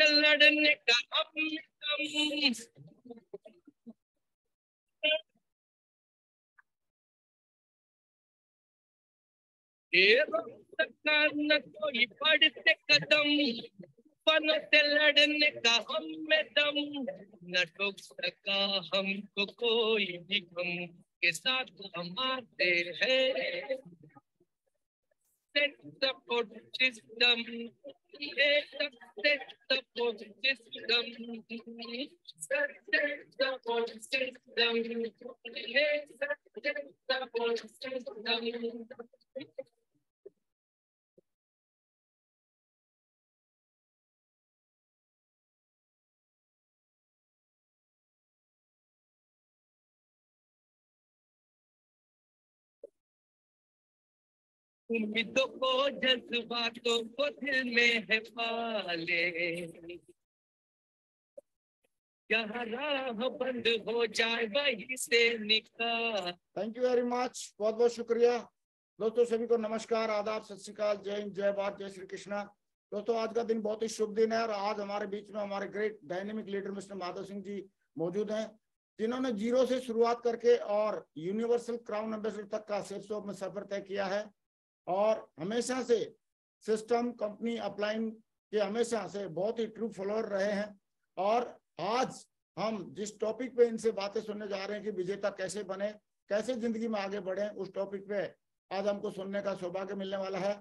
लड़ने का हम न कोई बढ़ते कदम, फनों से लड़ने का हम में दम, न ठोक सका हमको कोई भी गम, के साथ हम आते हैं। Set the support system, set the support system, set the support system, set the support system. उम्मीदों को जज्बातों को दिल में है पाले, जहाँ राह बंद हो जाए वहीं से निकाल। थैंक यू वेरी मच, बहुत बहुत शुक्रिया दोस्तों। सभी को नमस्कार, आदाब, सत श्री अकाल, जय हिंद, जय भारत, जय श्री कृष्णा। दोस्तों आज का दिन बहुत ही शुभ दिन है और आज हमारे बीच में हमारे great dynamic leader mister Madhav Singh ji मौजूद हैं, जिन्होंने जीरो से शुरुआत करके और यूनिवर्सल क्राउन एम्बेसडर तक का सेल्स में सफर तय किया है और हमेशा से सिस्टम कंपनी अपलाइन के हमेशा से बहुत ही ट्रू फॉलोअर रहे हैं। और आज हम जिस टॉपिक पे इनसे बातें सुनने जा रहे हैं कि विजेता कैसे बने, कैसे जिंदगी में आगे बढ़े, उस टॉपिक पे आज हमको सुनने का सौभाग्य मिलने वाला है।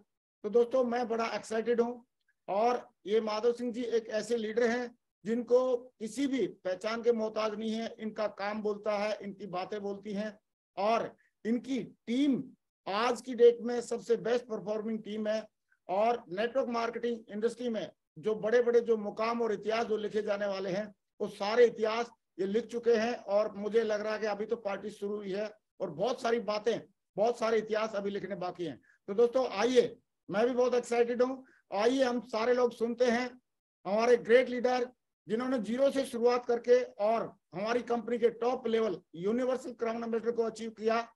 तो दोस्तों मैं बड़ा एक्साइटेड हूँ और ये माधव सिंह जी एक ऐसे लीडर हैं जिनको किसी भी पहचान के मोहताज नहीं है। इनका काम बोलता है, इनकी बातें बोलती हैं और इनकी टीम आज की डेट में सबसे बेस्ट परफॉर्मिंग टीम है। और नेटवर्क मार्केटिंग इंडस्ट्री में जो बड़े बड़े जो मुकाम और इतिहास जो लिखे जाने वाले हैं वो सारे इतिहास ये लिख चुके हैं और मुझे लग रहा है कि अभी तो पार्टी शुरू हुई है और बहुत सारी बातें, बहुत सारे इतिहास अभी लिखने बाकी हैं। तो दोस्तों आइए, मैं भी बहुत एक्साइटेड हूँ, आइए हम सारे लोग सुनते हैं हमारे ग्रेट लीडर जिन्होंने जीरो से शुरुआत करके और हमारी कंपनी के top level universal crown ambassador को अचीव किया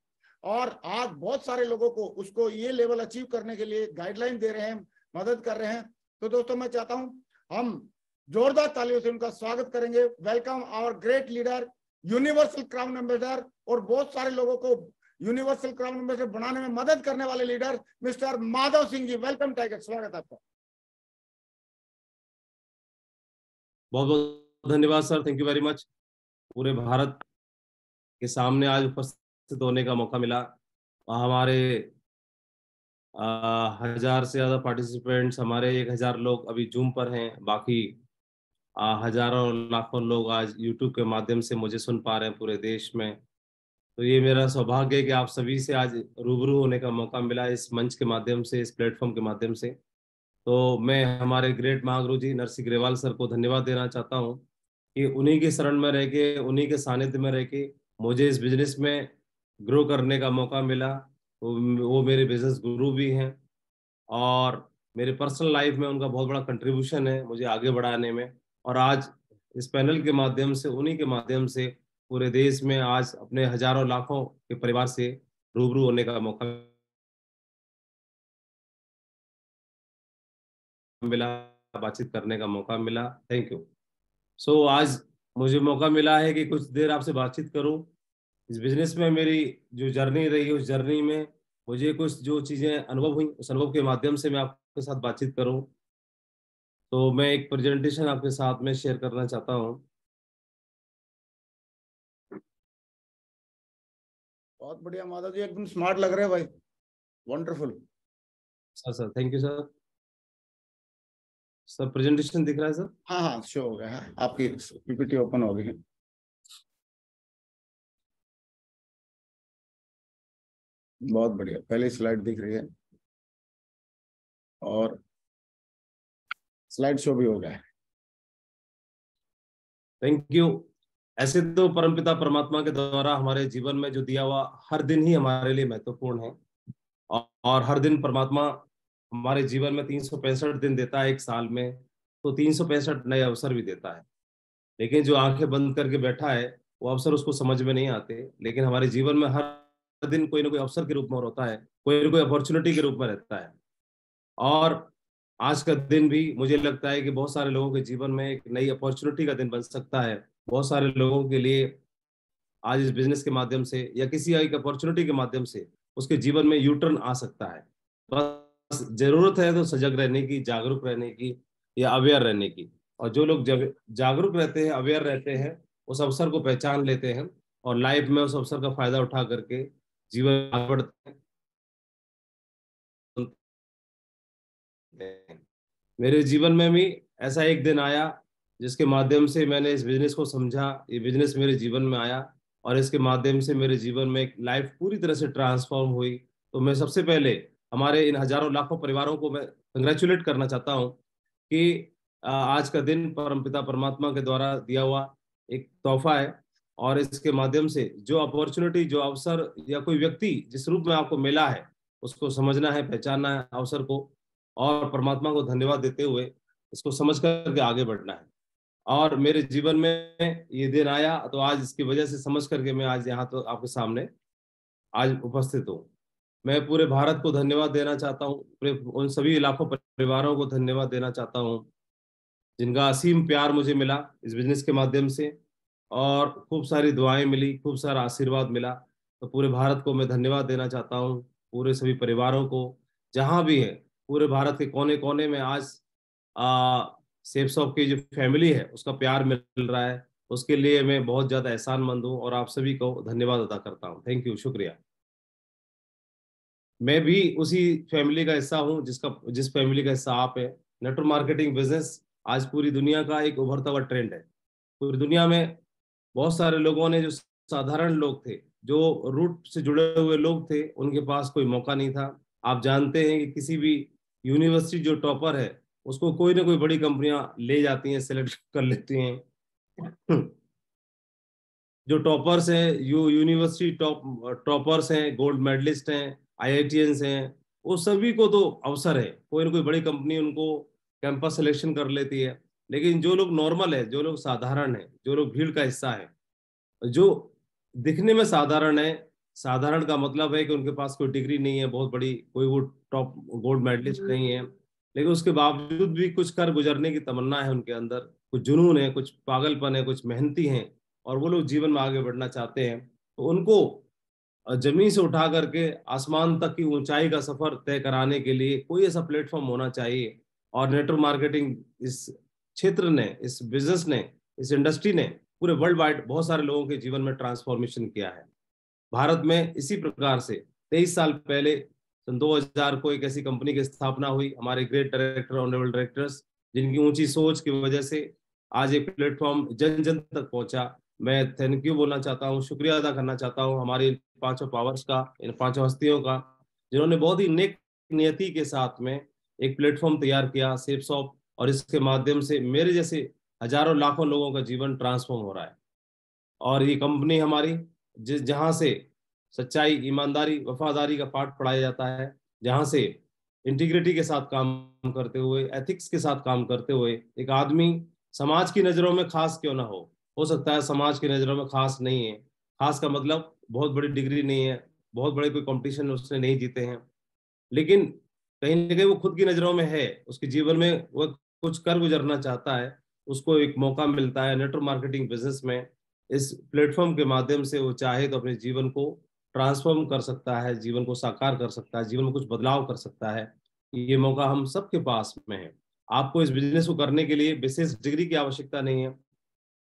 और आज बहुत सारे लोगों को उसको ये लेवल अचीव करने के लिए गाइडलाइन दे रहे हैं, मदद कर रहे हैं। तो दोस्तों मैं चाहता हूं हम जोरदार तालियों से उनका स्वागत करेंगे। Welcome our great leader, universal crown ambassador और बहुत सारे लोगों को यूनिवर्सल क्राउन एम्बेसडर बनाने में मदद करने वाले लीडर मिस्टर माधव सिंह जी। वेलकम टाइगर, स्वागत आपका। बहुत बहुत धन्यवाद sir, thank you very much. पूरे भारत के सामने आज उपस्थित होने का मौका मिला। हमारे 1000 से ज्यादा पार्टिसिपेंट्स, हमारे 1000 लोग अभी जूम पर हैं, बाकी हजारों लाखों लोग आज यूट्यूब के माध्यम से मुझे सुन पा रहे हैं पूरे देश में। तो ये मेरा सौभाग्य है कि आप सभी से आज रूबरू होने का मौका मिला इस मंच के माध्यम से, इस प्लेटफॉर्म के माध्यम से। तो मैं हमारे ग्रेट महागुरु जी नरसिंह ग्रेवाल सर को धन्यवाद देना चाहता हूँ कि उन्हीं के शरण में रह के, उन्हीं के सानिध्य में रह के मुझे इस बिजनेस में ग्रो करने का मौका मिला। वो मेरे बिजनेस गुरु भी हैं और मेरे पर्सनल लाइफ में उनका बहुत बड़ा कंट्रीब्यूशन है मुझे आगे बढ़ाने में। और आज इस पैनल के माध्यम से, उन्हीं के माध्यम से पूरे देश में आज अपने हजारों लाखों के परिवार से रूबरू होने का मौका मिला, बातचीत करने का मौका मिला। Thank you. सो आज मुझे मौका मिला है कि कुछ देर आपसे बातचीत करूं। इस बिजनेस में मेरी जो जर्नी रही, उस जर्नी में मुझे कुछ जो चीज़ें अनुभव हुई, उस अनुभव के माध्यम से मैं आपके साथ बातचीत करूं। तो मैं एक प्रेजेंटेशन आपके साथ में शेयर करना चाहता हूं। बहुत बढ़िया माधव जी, एकदम स्मार्ट लग रहे हैं भाई, wonderful. Sir thank you sir. Sir presentation दिख रहा है सर? हाँ हाँ, शो हो गया है, आपकी पीपीटी ओपन हो गई है। बहुत बढ़िया, पहली स्लाइड दिख रही है और स्लाइड शो भी हो गया है। Thank you. ऐसे तो परमपिता परमात्मा के द्वारा हमारे जीवन में जो दिया हुआ हर दिन ही हमारे लिए महत्वपूर्ण है और हर दिन परमात्मा हमारे जीवन में 365 दिन देता है एक साल में, तो 365 नए अवसर भी देता है। लेकिन जो आंखें बंद करके बैठा है वो अवसर उसको समझ में नहीं आते। लेकिन हमारे जीवन में हर दिन कोई ना कोई अवसर के रूप में होता है, कोई ना कोई अपॉर्चुनिटी के रूप में रहता है। और आज का दिन भी मुझे लगता है कि बहुत सारे लोगों के जीवन में एक नई अपॉर्चुनिटी का दिन बन सकता है। बहुत सारे लोगों के लिए आज इस बिजनेस के माध्यम से या किसी एक अपॉर्चुनिटी के माध्यम से उसके जीवन में यू टर्न आ सकता है। बस जरूरत है तो सजग रहने की, जागरूक रहने की या अवेयर रहने की। और जो लोग जागरूक रहते हैं, अवेयर रहते हैं, उस अवसर को पहचान लेते हैं और लाइफ में उस अवसर का फायदा उठा करके जीवन आगे बढ़ते हैं। मेरे जीवन में भी ऐसा एक दिन आया जिसके माध्यम से मैंने इस बिजनेस को समझा, ये बिजनेस मेरे जीवन में आया और इसके माध्यम से मेरे जीवन में एक लाइफ पूरी तरह से ट्रांसफॉर्म हुई। तो मैं सबसे पहले हमारे इन हजारों लाखों परिवारों को मैं कंग्रेचुलेट करना चाहता हूँ कि आज का दिन परमपिता परमात्मा के द्वारा दिया हुआ एक तोहफा है। और इसके माध्यम से जो अपॉर्चुनिटी, जो अवसर या कोई व्यक्ति जिस रूप में आपको मिला है उसको समझना है, पहचानना है अवसर को और परमात्मा को धन्यवाद देते हुए इसको समझ करके आगे बढ़ना है। और मेरे जीवन में ये दिन आया तो आज इसकी वजह से समझ करके मैं आज यहाँ तो आपके सामने आज उपस्थित हूँ। मैं पूरे भारत को धन्यवाद देना चाहता हूँ, पूरे उन सभी लाखों परिवारों को धन्यवाद देना चाहता हूँ जिनका असीम प्यार मुझे मिला इस बिजनेस के माध्यम से और खूब सारी दुआएं मिली, खूब सारा आशीर्वाद मिला। तो पूरे भारत को मैं धन्यवाद देना चाहता हूँ, पूरे सभी परिवारों को जहाँ भी है, पूरे भारत के कोने कोने में आज सेफ शॉप की जो फैमिली है उसका प्यार मिल रहा है। उसके लिए मैं बहुत ज्यादा एहसानमंद हूँ और आप सभी को धन्यवाद अदा करता हूँ। थैंक यू, शुक्रिया। मैं भी उसी फैमिली का हिस्सा हूँ जिस फैमिली का हिस्सा आप है। नेटवर्क मार्केटिंग बिजनेस आज पूरी दुनिया का एक उभरता हुआ ट्रेंड है। पूरी दुनिया में बहुत सारे लोगों ने, जो साधारण लोग थे, जो रूट से जुड़े हुए लोग थे, उनके पास कोई मौका नहीं था। आप जानते हैं कि किसी भी यूनिवर्सिटी जो टॉपर है उसको कोई ना कोई बड़ी कंपनियां ले जाती हैं, सेलेक्ट कर लेती हैं। जो टॉपर्स हैं, यूनिवर्सिटी टॉपर्स हैं, गोल्ड मेडलिस्ट हैं, आईआईटीएंस हैं, वो सभी को तो अवसर है, कोई ना कोई बड़ी कंपनी उनको कैंपस सिलेक्शन कर लेती है। लेकिन जो लोग नॉर्मल है, जो लोग साधारण है, जो लोग भीड़ का हिस्सा है, जो दिखने में साधारण है, साधारण का मतलब है कि उनके पास कोई डिग्री नहीं है बहुत बड़ी, कोई वो टॉप गोल्ड मेडलिस्ट नहीं है, लेकिन उसके बावजूद भी कुछ कर गुजरने की तमन्ना है उनके अंदर, कुछ जुनून है, कुछ पागलपन है, कुछ मेहनती हैं और वो लोग जीवन में आगे बढ़ना चाहते हैं। तो उनको जमीन से उठा करके आसमान तक की ऊंचाई का सफर तय कराने के लिए कोई ऐसा प्लेटफॉर्म होना चाहिए। और नेटवर्क मार्केटिंग इस क्षेत्र ने, इस बिजनेस ने, इस इंडस्ट्री ने पूरे वर्ल्ड वाइड बहुत सारे लोगों के जीवन में ट्रांसफॉर्मेशन किया है। भारत में इसी प्रकार से 23 साल पहले सन 2000 को एक ऐसी कंपनी की स्थापना हुई, हमारे ग्रेट डायरेक्टर, ऑनरेबल डायरेक्टर्स, जिनकी ऊंची सोच की वजह से आज एक प्लेटफॉर्म जन जन तक पहुंचा। मैं थैंक यू बोलना चाहता हूँ, शुक्रिया अदा करना चाहता हूँ हमारी इन पांचों पावर्स का, इन पांचों हस्तियों का, जिन्होंने बहुत ही नेक नियति के साथ में एक प्लेटफॉर्म तैयार किया, सेफ शॉप, और इसके माध्यम से मेरे जैसे हजारों लाखों लोगों का जीवन ट्रांसफॉर्म हो रहा है। और ये कंपनी हमारी जहाँ से सच्चाई, ईमानदारी, वफादारी का पाठ पढ़ाया जाता है, जहाँ से इंटीग्रिटी के साथ काम करते हुए, एथिक्स के साथ काम करते हुए एक आदमी समाज की नज़रों में खास क्यों ना हो सकता है समाज की नज़रों में खास नहीं है। खास का मतलब बहुत बड़ी डिग्री नहीं है, बहुत बड़े कोई कंपटीशन उसने नहीं जीते हैं, लेकिन कहीं ना कहीं वो खुद की नज़रों में है, उसके जीवन में वो कुछ कर गुजरना चाहता है, उसको एक मौका मिलता है नेटवर्क मार्केटिंग बिजनेस में। इस प्लेटफॉर्म के माध्यम से वो चाहे तो अपने जीवन को ट्रांसफॉर्म कर सकता है, जीवन को साकार कर सकता है, जीवन में कुछ बदलाव कर सकता है। ये मौका हम सबके पास में है। आपको इस बिजनेस को करने के लिए विशेष डिग्री की आवश्यकता नहीं है।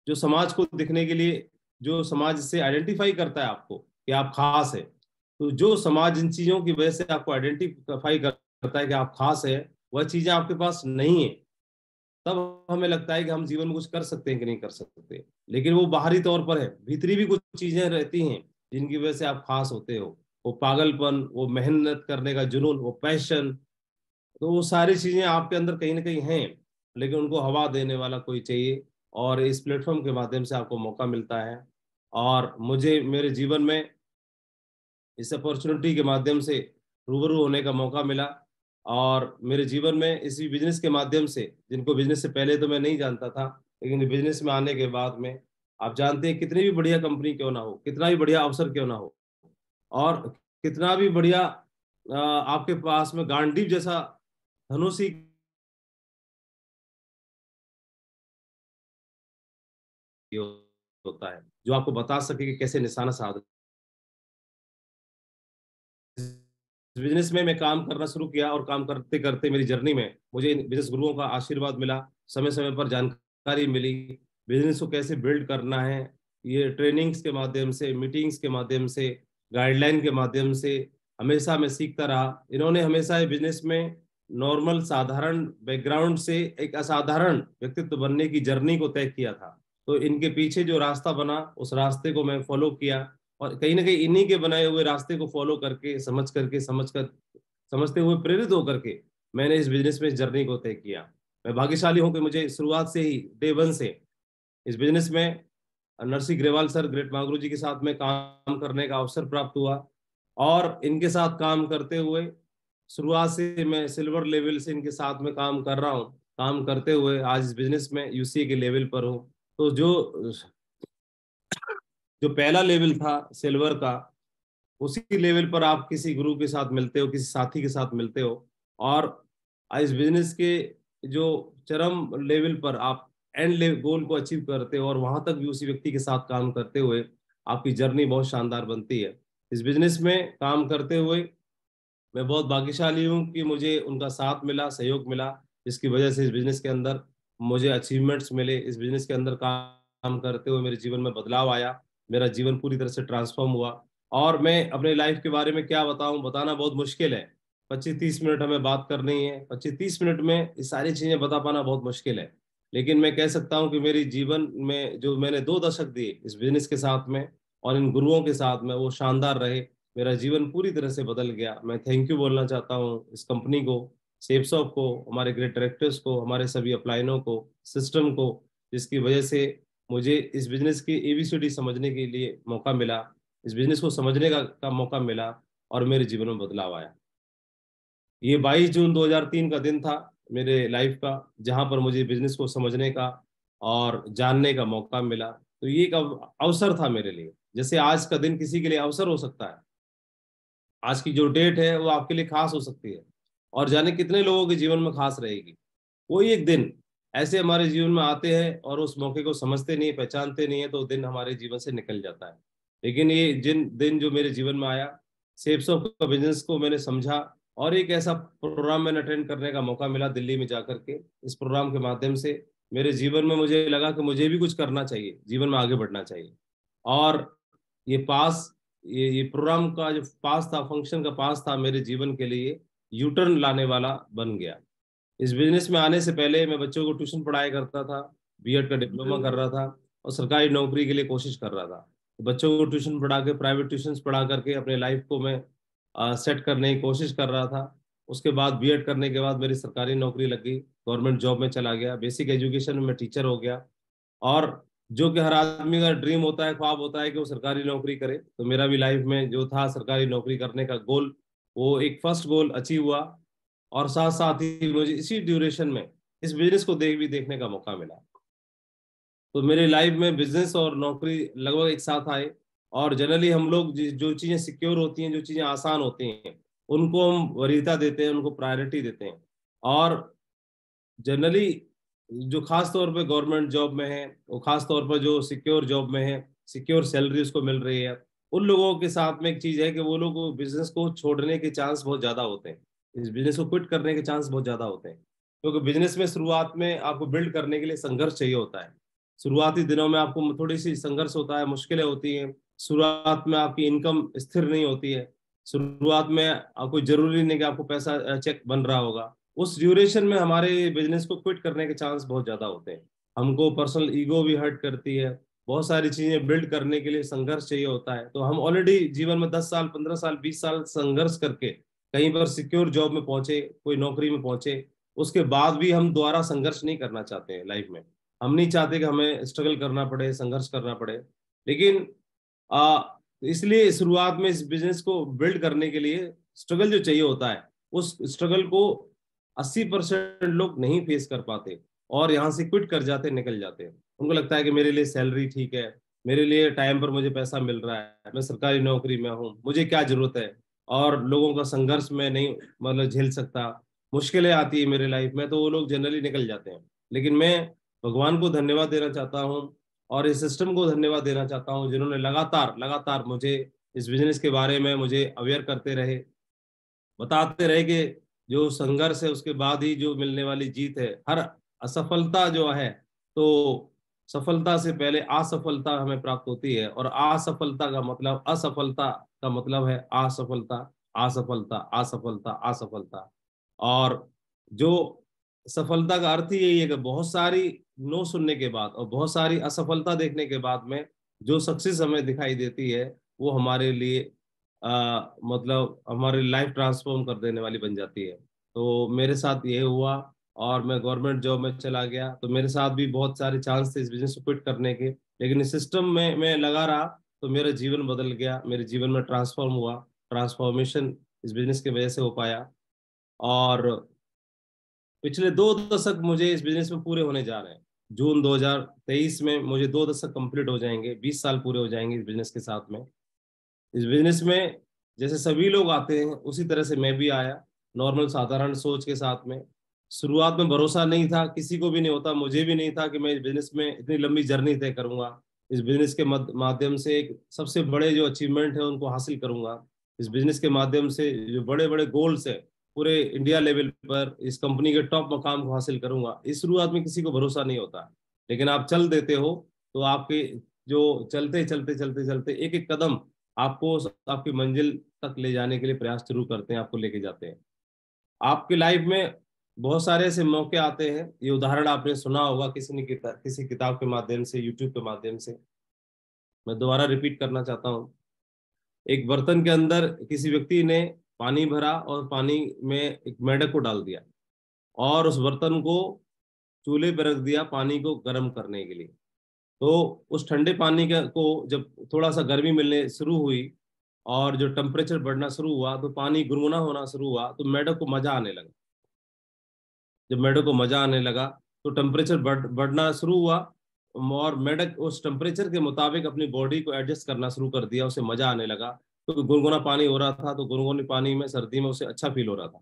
जो समाज को दिखने के लिए, जो समाज से आइडेंटिफाई करता है आपको कि आप खास है, तो जो समाज इन चीजों की वजह से आपको आइडेंटिफाई करता है कि आप खास है, वह चीजें आपके पास नहीं है, तब हमें लगता है कि हम जीवन में कुछ कर सकते हैं कि नहीं कर सकते। लेकिन वो बाहरी तौर पर है, भीतरी भी कुछ चीजें रहती हैं जिनकी वजह से आप खास होते हो। वो पागलपन, वो मेहनत करने का जुनून, वो पैशन, तो वो सारी चीजें आपके अंदर कहीं ना कहीं हैं, लेकिन उनको हवा देने वाला कोई चाहिए। और इस प्लेटफॉर्म के माध्यम से आपको मौका मिलता है और मुझे मेरे जीवन में इस अपॉर्चुनिटी के माध्यम से रूबरू होने का मौका मिला। और मेरे जीवन में इसी बिजनेस के माध्यम से, जिनको बिजनेस से पहले तो मैं नहीं जानता था, लेकिन बिजनेस में आने के बाद में आप जानते हैं कितनी भी बढ़िया कंपनी क्यों ना हो, कितना भी बढ़िया अवसर क्यों ना हो, और कितना भी बढ़िया आपके पास में गांडीव जैसा धनुषी होता है जो आपको बता सके कि कैसे निशाना साध। बिजनेस में मैं काम करना शुरू किया और काम करते करते मेरी जर्नी में मुझे बिजनेस गुरुओं का आशीर्वाद मिला, समय समय पर जानकारी मिली, बिजनेस को कैसे बिल्ड करना है। ये ट्रेनिंग्स के माध्यम से, मीटिंग्स के माध्यम से, गाइडलाइन के माध्यम से हमेशा मैं सीखता रहा। इन्होंने हमेशा बिजनेस में नॉर्मल साधारण बैकग्राउंड से एक असाधारण व्यक्तित्व बनने की जर्नी को तय किया था। तो इनके पीछे जो रास्ता बना उस रास्ते को मैं फॉलो किया और कहीं ना कहीं इन्हीं के बनाए हुए रास्ते को फॉलो करके समझते हुए प्रेरित होकर के मैंने इस बिजनेस में इस जर्नी को तय किया। मैं भाग्यशाली हूं कि मुझे शुरुआत से ही डे वन से इस बिजनेस में नरसिंह ग्रेवाल सर, ग्रेट महागुरु जी के साथ में काम करने का अवसर प्राप्त हुआ और इनके साथ काम करते हुए शुरुआत से मैं सिल्वर लेवल से इनके साथ में काम कर रहा हूँ। काम करते हुए आज इस बिजनेस में यूसीए के लेवल पर हूँ। तो जो पहला लेवल था सिल्वर का, उसी लेवल पर आप किसी गुरु के साथ मिलते हो, किसी साथी के साथ मिलते हो और इस बिजनेस के जो चरम लेवल पर आप एंड गोल को अचीव करते हो और वहां तक भी उसी व्यक्ति के साथ काम करते हुए आपकी जर्नी बहुत शानदार बनती है। इस बिजनेस में काम करते हुए मैं बहुत भाग्यशाली हूँ कि मुझे उनका साथ मिला, सहयोग मिला, जिसकी वजह से इस बिजनेस के अंदर मुझे अचीवमेंट्स मिले। इस बिजनेस के अंदर काम करते हुए मेरे जीवन में बदलाव आया, मेरा जीवन पूरी तरह से ट्रांसफॉर्म हुआ। और मैं अपने लाइफ के बारे में क्या बताऊं, बताना बहुत मुश्किल है। 25-30 मिनट हमें बात करनी है, 25-30 मिनट में ये सारी चीजें बता पाना बहुत मुश्किल है। लेकिन मैं कह सकता हूं कि मेरी जीवन में जो मैंने 2 दशक दिए इस बिजनेस के साथ में और इन गुरुओं के साथ में, वो शानदार रहे। मेरा जीवन पूरी तरह से बदल गया। मैं थैंक यू बोलना चाहता हूँ इस कंपनी को, सेप्सॉफ्ट को, हमारे ग्रेट डायरेक्टर्स को, हमारे सभी अपलाइनों को, सिस्टम को, जिसकी वजह से मुझे इस बिजनेस की एबीसीडी समझने के लिए मौका मिला, इस बिजनेस को समझने का मौका मिला और मेरे जीवन में बदलाव आया। ये 22 जून 2003 का दिन था मेरे लाइफ का, जहां पर मुझे बिजनेस को समझने का और जानने का मौका मिला। तो ये एक अवसर था मेरे लिए, जैसे आज का दिन किसी के लिए अवसर हो सकता है, आज की जो डेट है वो आपके लिए खास हो सकती है और जाने कितने लोगों के जीवन में खास रहेगी। कोई एक दिन ऐसे हमारे जीवन में आते हैं और उस मौके को समझते नहीं, पहचानते नहीं है, तो दिन हमारे जीवन से निकल जाता है। लेकिन ये जिन दिन जो मेरे जीवन में आया, सेप्स ऑफ का बिजनेस को मैंने समझा और एक ऐसा प्रोग्राम मैंने अटेंड करने का मौका मिला दिल्ली में जाकर के। इस प्रोग्राम के माध्यम से मेरे जीवन में मुझे लगा कि मुझे भी कुछ करना चाहिए, जीवन में आगे बढ़ना चाहिए। और ये पास ये प्रोग्राम का जो पास था, फंक्शन का पास था, मेरे जीवन के लिए यूटर्न लाने वाला बन गया। इस बिजनेस में आने से पहले मैं बच्चों को ट्यूशन पढ़ाया करता था, बीएड का डिप्लोमा कर रहा था और सरकारी नौकरी के लिए कोशिश कर रहा था। तो बच्चों को ट्यूशन पढ़ा के, प्राइवेट ट्यूशन पढ़ा करके अपने लाइफ को मैं सेट करने की कोशिश कर रहा था। उसके बाद बीएड करने के बाद मेरी सरकारी नौकरी लग गई, गवर्नमेंट जॉब में चला गया, बेसिक एजुकेशन में मैं टीचर हो गया। और जो कि हर आदमी का ड्रीम होता है, ख्वाब होता है कि वो सरकारी नौकरी करे, तो मेरा भी लाइफ में जो था सरकारी नौकरी करने का गोल, वो एक फर्स्ट गोल अचीव हुआ। और साथ साथ ही मुझे इसी ड्यूरेशन में इस बिजनेस को देखने का मौका मिला। तो मेरे लाइफ में बिजनेस और नौकरी लगभग एक साथ आए। और जनरली हम लोग जो चीजें सिक्योर होती हैं, जो चीजें आसान होती हैं, उनको हम वरीयता देते हैं, उनको प्रायोरिटी देते हैं। और जनरली जो खास तौर पे गवर्नमेंट जॉब में है, वो खास तौर पर जो सिक्योर जॉब में है, सिक्योर सैलरी उसको मिल रही है, उन लोगों के साथ में एक चीज है कि वो लोग बिजनेस को छोड़ने के चांस बहुत ज्यादा होते हैं, इस बिजनेस को क्विट करने के चांस बहुत ज्यादा होते हैं। क्योंकि बिजनेस में शुरुआत में आपको बिल्ड करने के लिए संघर्ष चाहिए होता है। शुरुआती दिनों में आपको थोड़ी सी संघर्ष होता है, मुश्किलें होती हैं। शुरुआत में आपकी इनकम स्थिर नहीं होती है। शुरुआत में आपको जरूरी नहीं कि आपको पैसा चेक बन रहा होगा। उस ड्यूरेशन में हमारे बिजनेस को क्विट करने के चांस बहुत ज्यादा होते हैं। हमको पर्सनल ईगो भी हर्ट करती है, बहुत सारी चीजें बिल्ड करने के लिए संघर्ष चाहिए होता है। तो हम ऑलरेडी जीवन में 10 साल, 15 साल, 20 साल संघर्ष करके कहीं पर सिक्योर जॉब में पहुंचे, कोई नौकरी में पहुंचे, उसके बाद भी हम दोबारा संघर्ष नहीं करना चाहते हैं लाइफ में। हम नहीं चाहते कि हमें स्ट्रगल करना पड़े, संघर्ष करना पड़े। लेकिन इसलिए शुरुआत में इस बिजनेस को बिल्ड करने के लिए स्ट्रगल जो चाहिए होता है, उस स्ट्रगल को 80% लोग नहीं फेस कर पाते और यहाँ से क्विट कर जाते, निकल जाते हैं। उनको लगता है कि मेरे लिए सैलरी ठीक है, मेरे लिए टाइम पर मुझे पैसा मिल रहा है, मैं सरकारी नौकरी में हूँ, मुझे क्या जरूरत है, और लोगों का संघर्ष में नहीं मतलब झेल सकता, मुश्किलें आती है मेरे लाइफ में, तो वो लोग जनरली निकल जाते हैं। लेकिन मैं भगवान को धन्यवाद देना चाहता हूँ और इस सिस्टम को धन्यवाद देना चाहता हूँ जिन्होंने लगातार लगातार मुझे इस बिजनेस के बारे में मुझे अवेयर करते रहे, बताते रहे कि जो संघर्ष है उसके बाद ही जो मिलने वाली जीत है। हर असफलता जो है तो सफलता से पहले असफलता हमें प्राप्त होती है, और असफलता का मतलब असफलता का मतलब है असफलता, असफलता, असफलता, असफलता। और जो सफलता का अर्थ ही यही है कि बहुत सारी नो सुनने के बाद और बहुत सारी असफलता देखने के बाद में जो सक्सेस हमें दिखाई देती है वो हमारे लिए मतलब हमारी लाइफ ट्रांसफॉर्म कर देने वाली बन जाती है। तो मेरे साथ ये हुआ और मैं गवर्नमेंट जॉब में चला गया। तो मेरे साथ भी बहुत सारे चांस थे इस बिजनेस को क्विट करने के, लेकिन इस सिस्टम में मैं लगा रहा तो मेरा जीवन बदल गया, मेरे जीवन में ट्रांसफॉर्म हुआ। ट्रांसफॉर्मेशन इस बिजनेस की वजह से हो पाया। और पिछले 2 दशक मुझे इस बिजनेस में पूरे होने जा रहे हैं। जून 2023 में मुझे 2 दशक कंप्लीट हो जाएंगे, 20 साल पूरे हो जाएंगे इस बिजनेस के साथ में। इस बिजनेस में जैसे सभी लोग आते हैं उसी तरह से मैं भी आया, नॉर्मल साधारण सोच के साथ में। शुरुआत में भरोसा नहीं था, किसी को भी नहीं होता, मुझे भी नहीं था कि मैं इस बिजनेस में इतनी लंबी जर्नी तय करूंगा। इस बिजनेस के माध्यम से एक सबसे बड़े जो अचीवमेंट है उनको हासिल करूंगा। इस बिजनेस के माध्यम से जो बड़े बड़े गोल्स है पूरे इंडिया लेवल पर इस कंपनी के टॉप मकाम को हासिल करूंगा। इस शुरुआत में किसी को भरोसा नहीं होता, लेकिन आप चल देते हो तो आपके जो चलते चलते चलते चलते एक एक कदम आपको आपकी मंजिल तक ले जाने के लिए प्रयास शुरू करते हैं, आपको लेके जाते हैं। आपकी लाइफ में बहुत सारे ऐसे मौके आते हैं, ये उदाहरण आपने सुना होगा किसी किताब के माध्यम से, यूट्यूब के माध्यम से। मैं दोबारा रिपीट करना चाहता हूँ। एक बर्तन के अंदर किसी व्यक्ति ने पानी भरा और पानी में एक मेंढक को डाल दिया और उस बर्तन को चूल्हे पर रख दिया पानी को गर्म करने के लिए। तो उस ठंडे पानी को जब थोड़ा सा गर्मी मिलने शुरू हुई और जो टेम्परेचर बढ़ना शुरू हुआ तो पानी गुनगुना होना शुरू हुआ, तो मेढक को मजा आने लगा। जब मेढक को मजा आने लगा तो टेम्परेचर बढ़ना शुरू हुआ और मेढक उस टेम्परेचर के मुताबिक अपनी बॉडी को एडजस्ट करना शुरू कर दिया, उसे मजा आने लगा। तो गुनगुना पानी हो रहा था तो गुनगुने पानी में सर्दी में उसे अच्छा फील हो रहा था।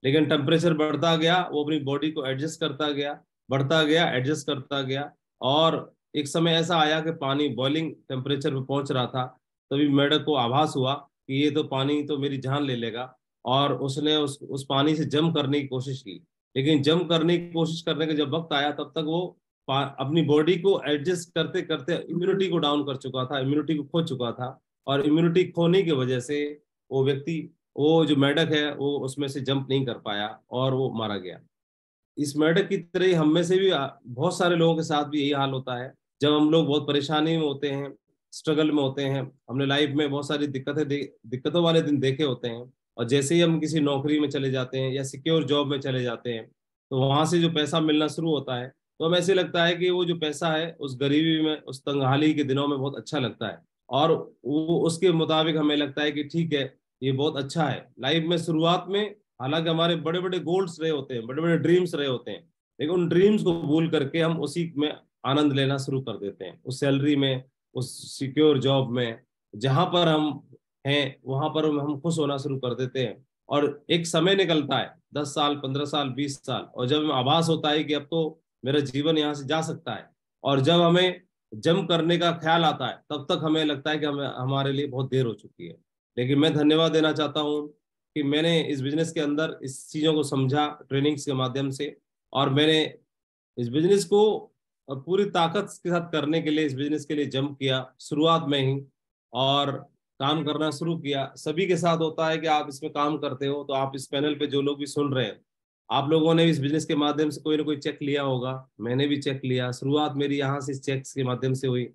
लेकिन टेम्परेचर बढ़ता गया, वो अपनी बॉडी को एडजस्ट करता गया, बढ़ता गया, एडजस्ट करता गया। और एक समय ऐसा आया कि पानी बॉइलिंग टेम्परेचर पे पहुंच रहा था। तभी मेढक को आभास हुआ कि ये तो पानी तो मेरी जान ले लेगा, और उसने उस पानी से जंप करने की कोशिश की। लेकिन जंप करने की कोशिश करने का जब वक्त आया तब तक वो अपनी बॉडी को एडजस्ट करते करते इम्यूनिटी को डाउन कर चुका था, इम्यूनिटी को खो चुका था। और इम्यूनिटी खोने की वजह से वो व्यक्ति, वो जो मेढक है, वो उसमें से जंप नहीं कर पाया और वो मारा गया। इस मेढक की तरह ही हम में से भी बहुत सारे लोगों के साथ भी यही हाल होता है। जब हम लोग बहुत परेशानी में होते हैं, स्ट्रगल में होते हैं, हमने लाइफ में बहुत सारी दिक्कतों वाले दिन देखे होते हैं, और जैसे ही हम किसी नौकरी में चले जाते हैं या सिक्योर जॉब में चले जाते हैं तो वहां से जो पैसा मिलना शुरू होता है तो हमें ऐसे लगता है कि वो जो पैसा है उस गरीबी में, उस तंगहाली के दिनों में बहुत अच्छा लगता है, और वो उसके मुताबिक हमें लगता है कि ठीक है ये बहुत अच्छा है। लाइफ में शुरुआत में हालांकि हमारे बड़े बड़े गोल्स रहे होते हैं, बड़े बड़े ड्रीम्स रहे होते हैं, लेकिन उन ड्रीम्स को भूल करके हम उसी में आनंद लेना शुरू कर देते हैं, उस सैलरी में, उस सिक्योर जॉब में जहां पर हम हैं वहां पर हम खुश होना शुरू कर देते हैं। और एक समय निकलता है 10 साल, 15 साल, 20 साल, और जब हमें आभास होता है कि अब तो मेरा जीवन यहाँ से जा सकता है, और जब हमें जंप करने का ख्याल आता है तब तक हमें लगता है कि हमें हमारे लिए बहुत देर हो चुकी है। लेकिन मैं धन्यवाद देना चाहता हूँ कि मैंने इस बिजनेस के अंदर इस चीज़ों को समझा ट्रेनिंग्स के माध्यम से, और मैंने इस बिजनेस को पूरी ताकत के साथ करने के लिए, इस बिजनेस के लिए जंप किया शुरुआत में ही, और काम करना शुरू किया। सभी के साथ होता है कि आप इसमें काम करते हो तो आप इस पैनल पे जो लोग भी सुन रहे हैं, आप लोगों ने इस बिजनेस के माध्यम से कोई ना कोई चेक लिया होगा। मैंने भी चेक लिया, शुरुआत मेरी यहाँ से इस चेक के माध्यम से हुई।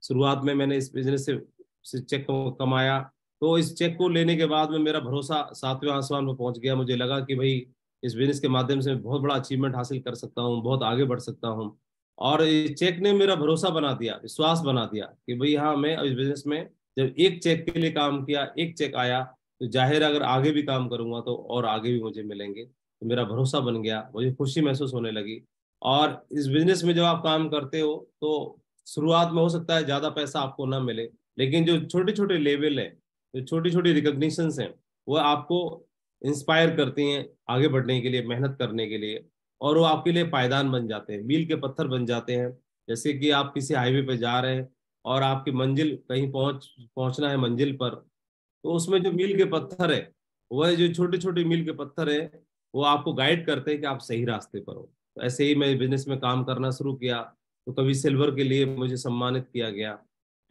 शुरुआत में मैंने इस बिजनेस से चेक कमाया, तो इस चेक को लेने के बाद में मेरा भरोसा 7वें आसमान पर पहुंच गया। मुझे लगा कि भाई इस बिजनेस के माध्यम से मैं बहुत बड़ा अचीवमेंट हासिल कर सकता हूँ, बहुत आगे बढ़ सकता हूँ। और इस चेक ने मेरा भरोसा बना दिया, विश्वास बना दिया कि भाई हाँ, मैं इस बिजनेस में जब एक चेक के लिए काम किया, एक चेक आया, तो जाहिर अगर आगे भी काम करूंगा तो और आगे भी मुझे मिलेंगे। तो मेरा भरोसा बन गया, मुझे खुशी महसूस होने लगी। और इस बिजनेस में जब आप काम करते हो तो शुरुआत में हो सकता है ज्यादा पैसा आपको ना मिले, लेकिन जो छोटे छोटे लेवल है, जो छोटी छोटी रिकॉग्निशंस हैं, वो आपको इंस्पायर करती हैं आगे बढ़ने के लिए, मेहनत करने के लिए, और वो आपके लिए पायदान बन जाते हैं, मील के पत्थर बन जाते हैं। जैसे कि आप किसी हाईवे पे जा रहे हैं और आपकी मंजिल कहीं पहुंचना है मंजिल पर, तो उसमें जो मील के पत्थर है, वह जो छोटे छोटे मील के पत्थर है, वो आपको गाइड करते हैं कि आप सही रास्ते पर हो। तो ऐसे ही मैं बिजनेस में काम करना शुरू किया, तो कभी सिल्वर के लिए मुझे सम्मानित किया गया,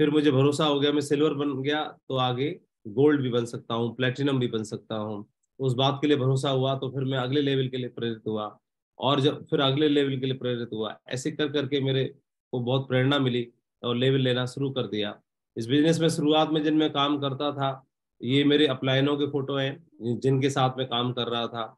फिर मुझे भरोसा हो गया मैं सिल्वर बन गया तो आगे गोल्ड भी बन सकता हूँ, प्लेटिनम भी बन सकता हूँ। तो उस बात के लिए भरोसा हुआ, तो फिर मैं अगले लेवल के लिए प्रेरित हुआ, और जब फिर अगले लेवल के लिए प्रेरित हुआ, ऐसे कर करके मेरे को बहुत प्रेरणा मिली और लेवल लेना शुरू कर दिया। इस बिजनेस में शुरुआत में जिन मैं काम करता था, ये मेरे अपलाइनों के फोटो हैं जिनके साथ मैं काम कर रहा था।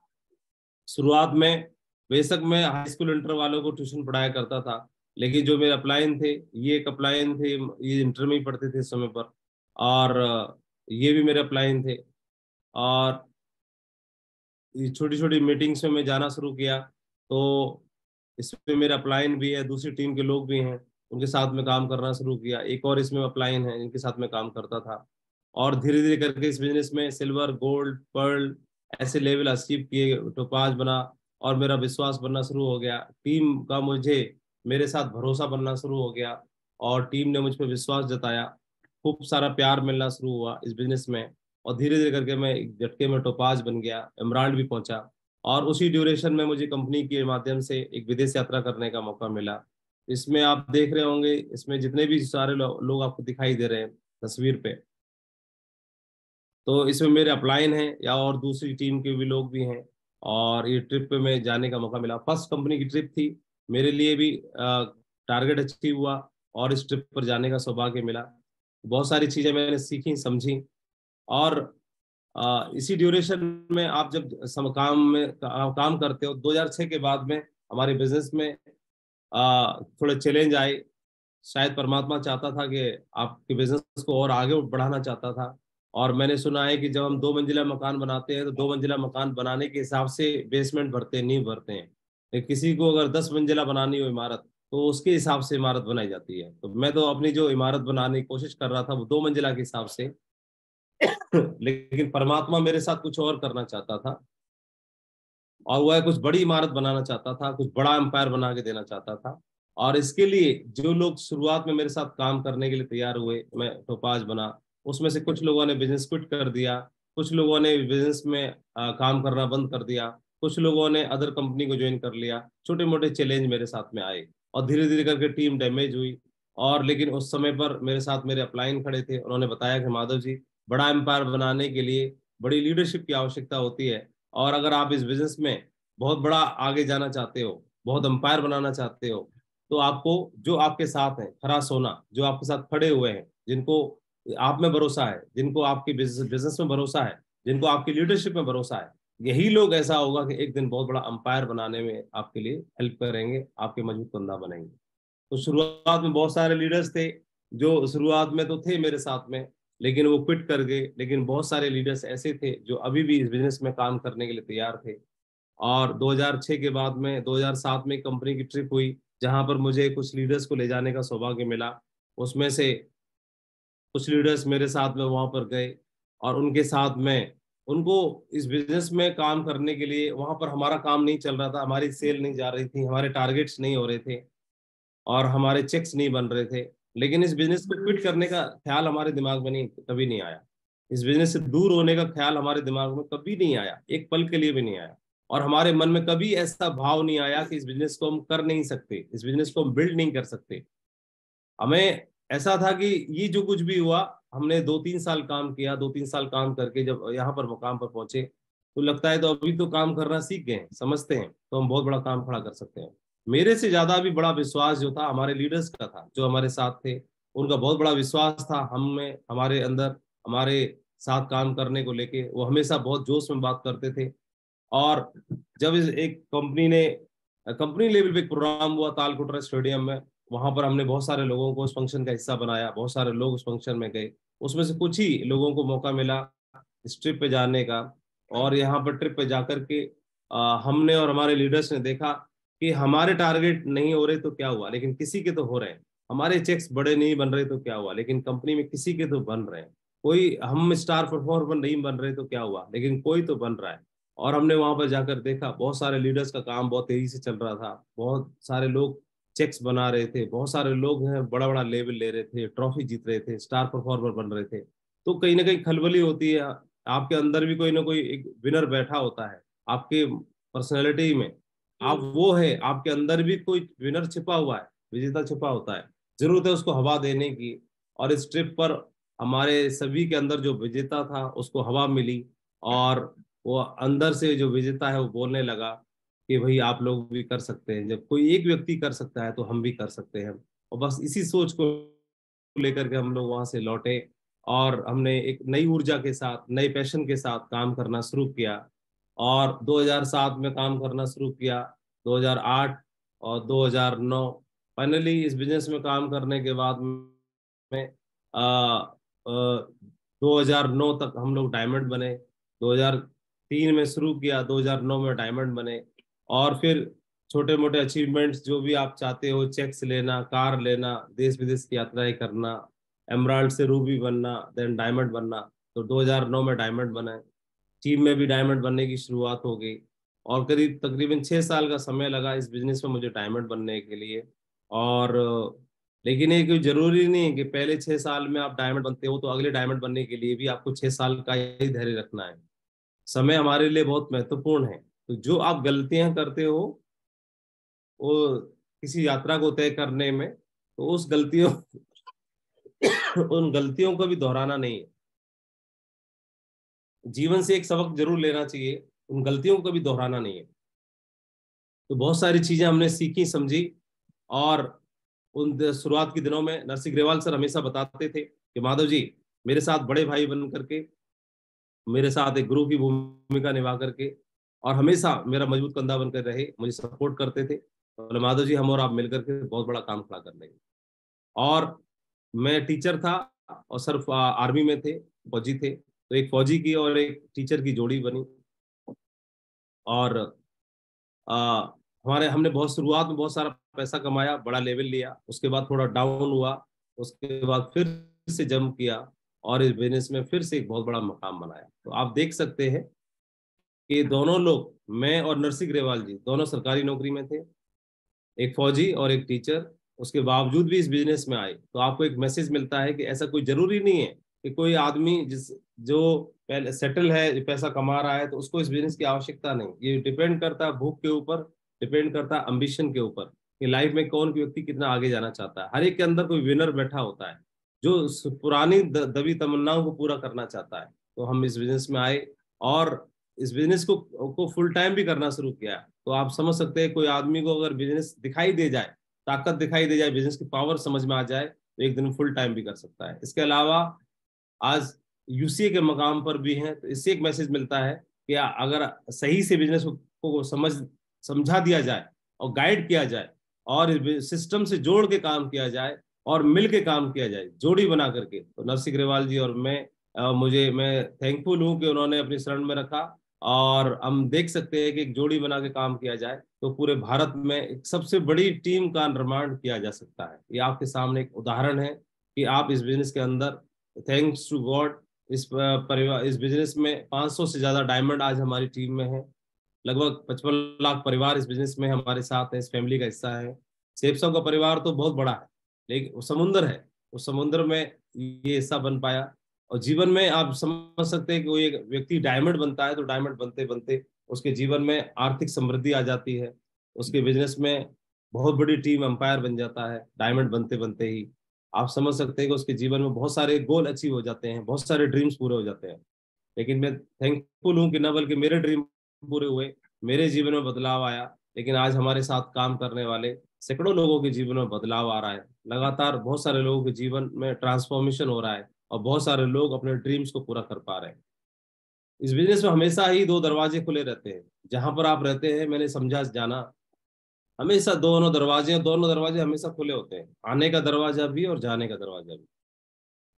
शुरुआत में बेशक मैं हाई स्कूल इंटर वालों को ट्यूशन पढ़ाया करता था, लेकिन जो मेरे अपलाइन थे, ये एक अपलाइन थे, ये इंटर में ही पढ़ते थे इस समय पर, और ये भी मेरे अपलाइन थे। और छोटी छोटी मीटिंग्स में मैं जाना शुरू किया, तो इसमें मेरे अपलाइन भी है, दूसरी टीम के लोग भी हैं, उनके साथ में काम करना शुरू किया। एक और इसमें अपलाइन है जिनके साथ में काम करता था, और धीरे धीरे करके इस बिजनेस में सिल्वर, गोल्ड, पर्ल ऐसे लेवल अचीव किए, टोपाज बना, और मेरा विश्वास बनना शुरू हो गया। टीम का मुझे मेरे साथ भरोसा बनना शुरू हो गया, और टीम ने मुझ पर विश्वास जताया। खूब सारा प्यार मिलना शुरू हुआ इस बिजनेस में, और धीरे धीरे करके मैं एक झटके में टोपाज बन गया, एमराल्ड भी पहुंचा। और उसी ड्यूरेशन में मुझे कंपनी के माध्यम से एक विदेश यात्रा करने का मौका मिला। इसमें आप देख रहे होंगे, इसमें जितने भी सारे लोग आपको दिखाई दे रहे हैं तस्वीर पे, तो इसमें मेरे अपलाइन हैं या और दूसरी टीम के भी लोग भी हैं। और ये ट्रिप पे मैं जाने का मौका मिला, फर्स्ट कंपनी की ट्रिप थी, मेरे लिए भी टारगेट अचीव हुआ, और इस ट्रिप पर जाने का सौभाग्य मिला। बहुत सारी चीज़ें मैंने सीखी, समझी। और इसी ड्यूरेशन में आप जब काम करते हो, 2006 के बाद में हमारे बिजनेस में थोड़े चैलेंज आए। शायद परमात्मा चाहता था कि आपके बिजनेस को और आगे बढ़ाना चाहता था। और मैंने सुना है कि जब हम 2 मंजिला मकान बनाते हैं, तो 2 मंजिला मकान बनाने के हिसाब से बेसमेंट भरते हैं, नींव भरते हैं। लेकिन किसी को अगर 10 मंजिला बनानी हो इमारत, तो उसके हिसाब से इमारत बनाई जाती है। तो मैं तो अपनी जो इमारत बनाने की कोशिश कर रहा था वो 2 मंजिला के हिसाब से लेकिन परमात्मा मेरे साथ कुछ और करना चाहता था, और वह कुछ बड़ी इमारत बनाना चाहता था, कुछ बड़ा एम्पायर बना के देना चाहता था। और इसके लिए जो लोग शुरुआत में मेरे साथ काम करने के लिए तैयार हुए, मैं टोपाज बना। उसमें से कुछ लोगों ने बिजनेस क्विट कर दिया, कुछ लोगों ने बिजनेस में काम करना बंद कर दिया, कुछ लोगों ने अदर कंपनी को ज्वाइन कर लिया। छोटे मोटे चैलेंज मेरे साथ में आए, और धीरे धीरे करके टीम डैमेज हुई। और लेकिन उस समय पर मेरे साथ मेरे अपलाइन खड़े थे, उन्होंने बताया कि माधव जी, बड़ा एम्पायर बनाने के लिए बड़ी लीडरशिप की आवश्यकता होती है, और अगर आप इस बिजनेस में बहुत बड़ा आगे जाना चाहते हो, बहुत अंपायर बनाना चाहते हो, तो आपको जो आपके साथ हैं, खरा सोना, जो आपके साथ खड़े हुए हैं, जिनको आप में भरोसा है, जिनको आपकी बिजनेस में भरोसा है, जिनको आपकी लीडरशिप में भरोसा है, यही लोग ऐसा होगा कि एक दिन बहुत बड़ा अंपायर बनाने में आपके लिए हेल्प करेंगे, आपके मजबूत बंदा बनेंगे। तो शुरुआत में बहुत सारे लीडर्स थे जो शुरुआत में तो थे मेरे साथ में, लेकिन वो क्विट कर गए। लेकिन बहुत सारे लीडर्स ऐसे थे जो अभी भी इस बिजनेस में काम करने के लिए तैयार थे। और 2006 के बाद में 2007 में कंपनी की ट्रिप हुई, जहां पर मुझे कुछ लीडर्स को ले जाने का सौभाग्य मिला। उसमें से कुछ लीडर्स मेरे साथ में वहां पर गए, और उनके साथ में उनको इस बिजनेस में काम करने के लिए, वहां पर हमारा काम नहीं चल रहा था, हमारी सेल नहीं जा रही थी, हमारे टारगेट्स नहीं हो रहे थे, और हमारे चेक्स नहीं बन रहे थे। लेकिन इस बिजनेस को क्विट करने का ख्याल हमारे दिमाग में नहीं, कभी नहीं आया। इस बिजनेस से दूर होने का ख्याल हमारे दिमाग में कभी नहीं आया, एक पल के लिए भी नहीं आया। और हमारे मन में कभी ऐसा भाव नहीं आया कि इस बिजनेस को हम कर नहीं सकते, इस बिजनेस को हम बिल्ड नहीं कर सकते। हमें ऐसा था कि ये जो कुछ भी हुआ, हमने 2-3 साल काम किया, 2-3 साल काम करके जब यहाँ पर मुकाम पर पहुंचे, तो लगता है तो अभी तो काम करना सीख गए हैं, समझते हैं, तो हम बहुत बड़ा काम खड़ा कर सकते हैं। मेरे से ज्यादा भी बड़ा विश्वास जो था हमारे लीडर्स का था, जो हमारे साथ थे, उनका बहुत बड़ा विश्वास था हम में, हमारे अंदर, हमारे साथ काम करने को लेके। वो हमेशा बहुत जोश में बात करते थे। और जब एक कंपनी लेवल पे एक प्रोग्राम हुआ तालकोटरा स्टेडियम में, वहां पर हमने बहुत सारे लोगों को उस फंक्शन का हिस्सा बनाया, बहुत सारे लोग उस फंक्शन में गए। उसमें से कुछ ही लोगों को मौका मिला इस ट्रिप पे जाने का। और यहाँ पर ट्रिप पे जाकर के हमने और हमारे लीडर्स ने देखा कि हमारे टारगेट नहीं हो रहे तो क्या हुआ, लेकिन किसी के तो हो रहे हैं। हमारे चेक्स बड़े नहीं बन रहे तो क्या हुआ, लेकिन कंपनी में किसी के तो बन रहे हैं। कोई, हम स्टार परफॉर्मर नहीं बन रहे तो क्या हुआ, लेकिन कोई तो बन रहा है। और हमने वहां पर जाकर देखा बहुत सारे लीडर्स का काम बहुत तेजी से चल रहा था, बहुत सारे लोग चेक्स बना रहे थे, बहुत सारे लोग हैं बड़ा बड़ा लेवल ले रहे थे, ट्रॉफी जीत रहे थे, स्टार परफॉर्मर बन रहे थे। तो कहीं ना कहीं खलबली होती है, आपके अंदर भी कोई ना कोई एक विनर बैठा होता है, आपके पर्सनैलिटी में आप वो है, आपके अंदर भी कोई विनर छिपा हुआ है, विजेता छिपा होता है। जरूरत है उसको हवा देने की। और इस ट्रिप पर हमारे सभी के अंदर जो विजेता था उसको हवा मिली, और वो अंदर से जो विजेता है वो बोलने लगा कि भाई आप लोग भी कर सकते हैं, जब कोई एक व्यक्ति कर सकता है तो हम भी कर सकते हैं। और बस इसी सोच को लेकर के हम लोग वहां से लौटे, और हमने एक नई ऊर्जा के साथ, नए पैशन के साथ काम करना शुरू किया। और 2007 में काम करना शुरू किया, 2008 और 2009। फाइनली इस बिजनेस में काम करने के बाद में 2009 तक हम लोग डायमंड बने। 2003 में शुरू किया, 2009 में डायमंड बने। और फिर छोटे मोटे अचीवमेंट्स जो भी आप चाहते हो, चेक्स लेना, कार लेना, देश विदेश की यात्राएं करना, एमराल्ड से रूबी बनना, देन डायमंड बनना। तो 2009 में डायमंड बना, टीम में भी डायमंड बनने की शुरुआत हो गई। और करीब तकरीबन 6 साल का समय लगा इस बिजनेस में मुझे डायमंड बनने के लिए। और लेकिन ये कोई जरूरी नहीं है कि पहले 6 साल में आप डायमंड बनते हो तो अगले डायमंड बनने के लिए भी आपको 6 साल का ही धैर्य रखना है। समय हमारे लिए बहुत महत्वपूर्ण है। तो जो आप गलतियां करते हो वो किसी यात्रा को तय करने में, तो उस गलतियों उन गलतियों को भी दोहराना नहीं है। जीवन से एक सबक जरूर लेना चाहिए, उन गलतियों को भी दोहराना नहीं है। तो बहुत सारी चीजें हमने सीखी, समझी। और उन शुरुआत के दिनों में नरसिंह ग्रेवाल सर हमेशा बताते थे कि माधव जी, मेरे साथ बड़े भाई बन करके, मेरे साथ एक गुरु की भूमिका निभा करके, और हमेशा मेरा मजबूत कंधा बनकर रहे, मुझे सपोर्ट करते थे। बोले माधव जी, हम और आप मिलकर के बहुत बड़ा काम खड़ा कर लेंगे। और मैं टीचर था और सर आर्मी में थे, फौजी थे। तो एक फौजी की और एक टीचर की जोड़ी बनी। और आ, हमने बहुत शुरुआत में बहुत सारा पैसा कमाया, बड़ा लेवल लिया, उसके बाद थोड़ा डाउन हुआ, उसके बाद फिर से जंप किया, और इस बिजनेस में फिर से एक बहुत बड़ा मकाम बनाया। तो आप देख सकते हैं कि दोनों लोग, मैं और नरसिंह ग्रेवाल जी, दोनों सरकारी नौकरी में थे, एक फौजी और एक टीचर। उसके बावजूद भी इस बिजनेस में आए। तो आपको एक मैसेज मिलता है कि ऐसा कोई जरूरी नहीं है कि कोई आदमी जो पहले सेटल है, पैसा कमा रहा है, तो उसको इस बिजनेस की आवश्यकता नहीं। ये डिपेंड करता है भूख के ऊपर, डिपेंड करता है अम्बिशन के ऊपर, कि लाइफ में कौन व्यक्ति कितना आगे जाना चाहता है। हर एक के अंदर कोई विनर बैठा होता है जो पुरानी दबी तमन्नाओं को पूरा करना चाहता है। तो हम इस बिजनेस में आए, और इस बिजनेस को फुल टाइम भी करना शुरू किया। तो आप समझ सकते हैं, कोई आदमी को अगर बिजनेस दिखाई दे जाए, ताकत दिखाई दे जाए, बिजनेस की पावर समझ में आ जाए, तो एक दिन फुल टाइम भी कर सकता है। इसके अलावा आज यूसीए के मकाम पर भी हैं। तो इससे एक मैसेज मिलता है कि अगर सही से बिजनेस को समझा दिया जाए और गाइड किया जाए, और सिस्टम से जोड़ के काम किया जाए, और मिल के काम किया जाए, जोड़ी बना करके, तो नरसिंह ग्रेवाल जी और मैं थैंकफुल हूं कि उन्होंने अपनी शरण में रखा। और हम देख सकते हैं कि एक जोड़ी बना के काम किया जाए तो पूरे भारत में एक सबसे बड़ी टीम का निर्माण किया जा सकता है। ये आपके सामने एक उदाहरण है कि आप इस बिजनेस के अंदर, थैंक्स टू गॉड, इस बिजनेस में 500 से ज्यादा डायमंड आज हमारी टीम में है। लगभग 55 लाख परिवार इस बिजनेस में हमारे साथ है, इस फैमिली का हिस्सा है। सेप्सो का परिवार तो बहुत बड़ा है, लेकिन वो समुंदर है, उस समुद्र में ये हिस्सा बन पाया। और जीवन में आप समझ सकते हैं कि कोई एक व्यक्ति डायमंड बनता है तो डायमंड बनते बनते उसके जीवन में आर्थिक समृद्धि आ जाती है, उसके बिजनेस में बहुत बड़ी टीम एम्पायर बन जाता है डायमंड बनते बनते ही। आप समझ सकते हैं कि उसके जीवन में बहुत सारे गोल अचीव हो जाते हैं, बहुत सारे ड्रीम्स पूरे हो जाते हैं। लेकिन मैं थैंकफुल हूँ कि न बल्कि मेरे ड्रीम पूरे हुए, मेरे जीवन में बदलाव आया, लेकिन आज हमारे साथ काम करने वाले सैकड़ों लोगों के जीवन में बदलाव आ रहा है। लगातार बहुत सारे लोगों के जीवन में ट्रांसफॉर्मेशन हो रहा है, और बहुत सारे लोग अपने ड्रीम्स को पूरा कर पा रहे हैं। इस बिजनेस में हमेशा ही दो दरवाजे खुले रहते हैं। जहां पर आप रहते हैं, मैंने समझा जाना, हमेशा दोनों दरवाजे हमेशा खुले होते हैं, आने का दरवाजा भी और जाने का दरवाजा भी।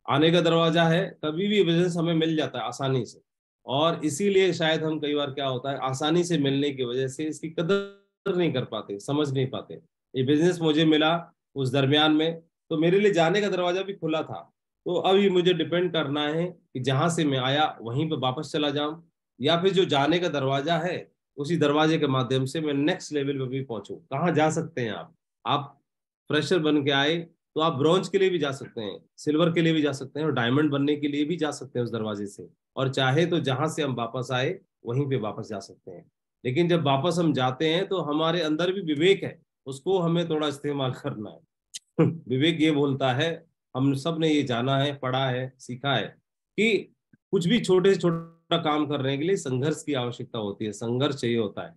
आने का दरवाजा है, कभी भी बिजनेस हमें मिल जाता है आसानी से, और इसीलिए शायद हम कई बार क्या होता है, आसानी से मिलने की वजह से इसकी कदर नहीं कर पाते, समझ नहीं पाते। ये बिजनेस मुझे मिला उस दरमियान में, तो मेरे लिए जाने का दरवाजा भी खुला था। तो अब ये मुझे डिपेंड करना है कि जहां से मैं आया वहीं पर वापस चला जाऊं, या फिर जो जाने का दरवाजा है उसी दरवाजे के माध्यम से मैं नेक्स्ट लेवल पे भी पहुंचूं। कहाँ जा सकते हैं आप फ्रेशर बन के आए तो आप ब्रॉन्ज के लिए भी जा सकते हैं, सिल्वर के लिए भी जा सकते हैं, और डायमंड बनने के लिए भी जा सकते हैं उस दरवाजे से। और चाहे तो जहां से हम वापस आए वहीं पे वापस जा सकते हैं। लेकिन जब वापस हम जाते हैं तो हमारे अंदर भी विवेक है, उसको हमें थोड़ा इस्तेमाल करना है। विवेक ये बोलता है, हम सब ने ये जाना है, पढ़ा है, सीखा है कि कुछ भी छोटे से छोटा काम करने के लिए संघर्ष की आवश्यकता होती है, संघर्ष चाहिए होता है।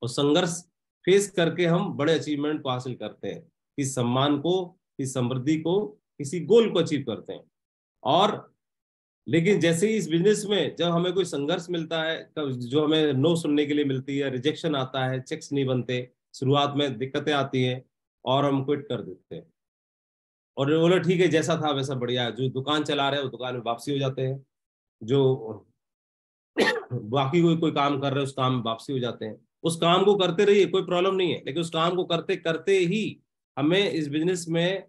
और संघर्ष फेस करके हम बड़े अचीवमेंट को हासिल करते हैं, किसी सम्मान को, किसी समृद्धि को, किसी गोल को अचीव करते हैं। और लेकिन जैसे ही इस बिजनेस में जब हमें कोई संघर्ष मिलता है, जो हमें नो सुनने के लिए मिलती है, रिजेक्शन आता है, चेक्स नहीं बनते, शुरुआत में दिक्कतें आती हैं और हम क्विट कर देते हैं और बोलो ठीक है जैसा था वैसा बढ़िया है। जो दुकान चला रहे हैं वो दुकान में वापसी हो जाते हैं, जो बाकी कोई काम कर रहे हैं उस काम में वापसी हो जाते हैं। उस काम को करते रहिए, कोई प्रॉब्लम नहीं है, लेकिन उस काम को करते करते ही हमें इस बिजनेस में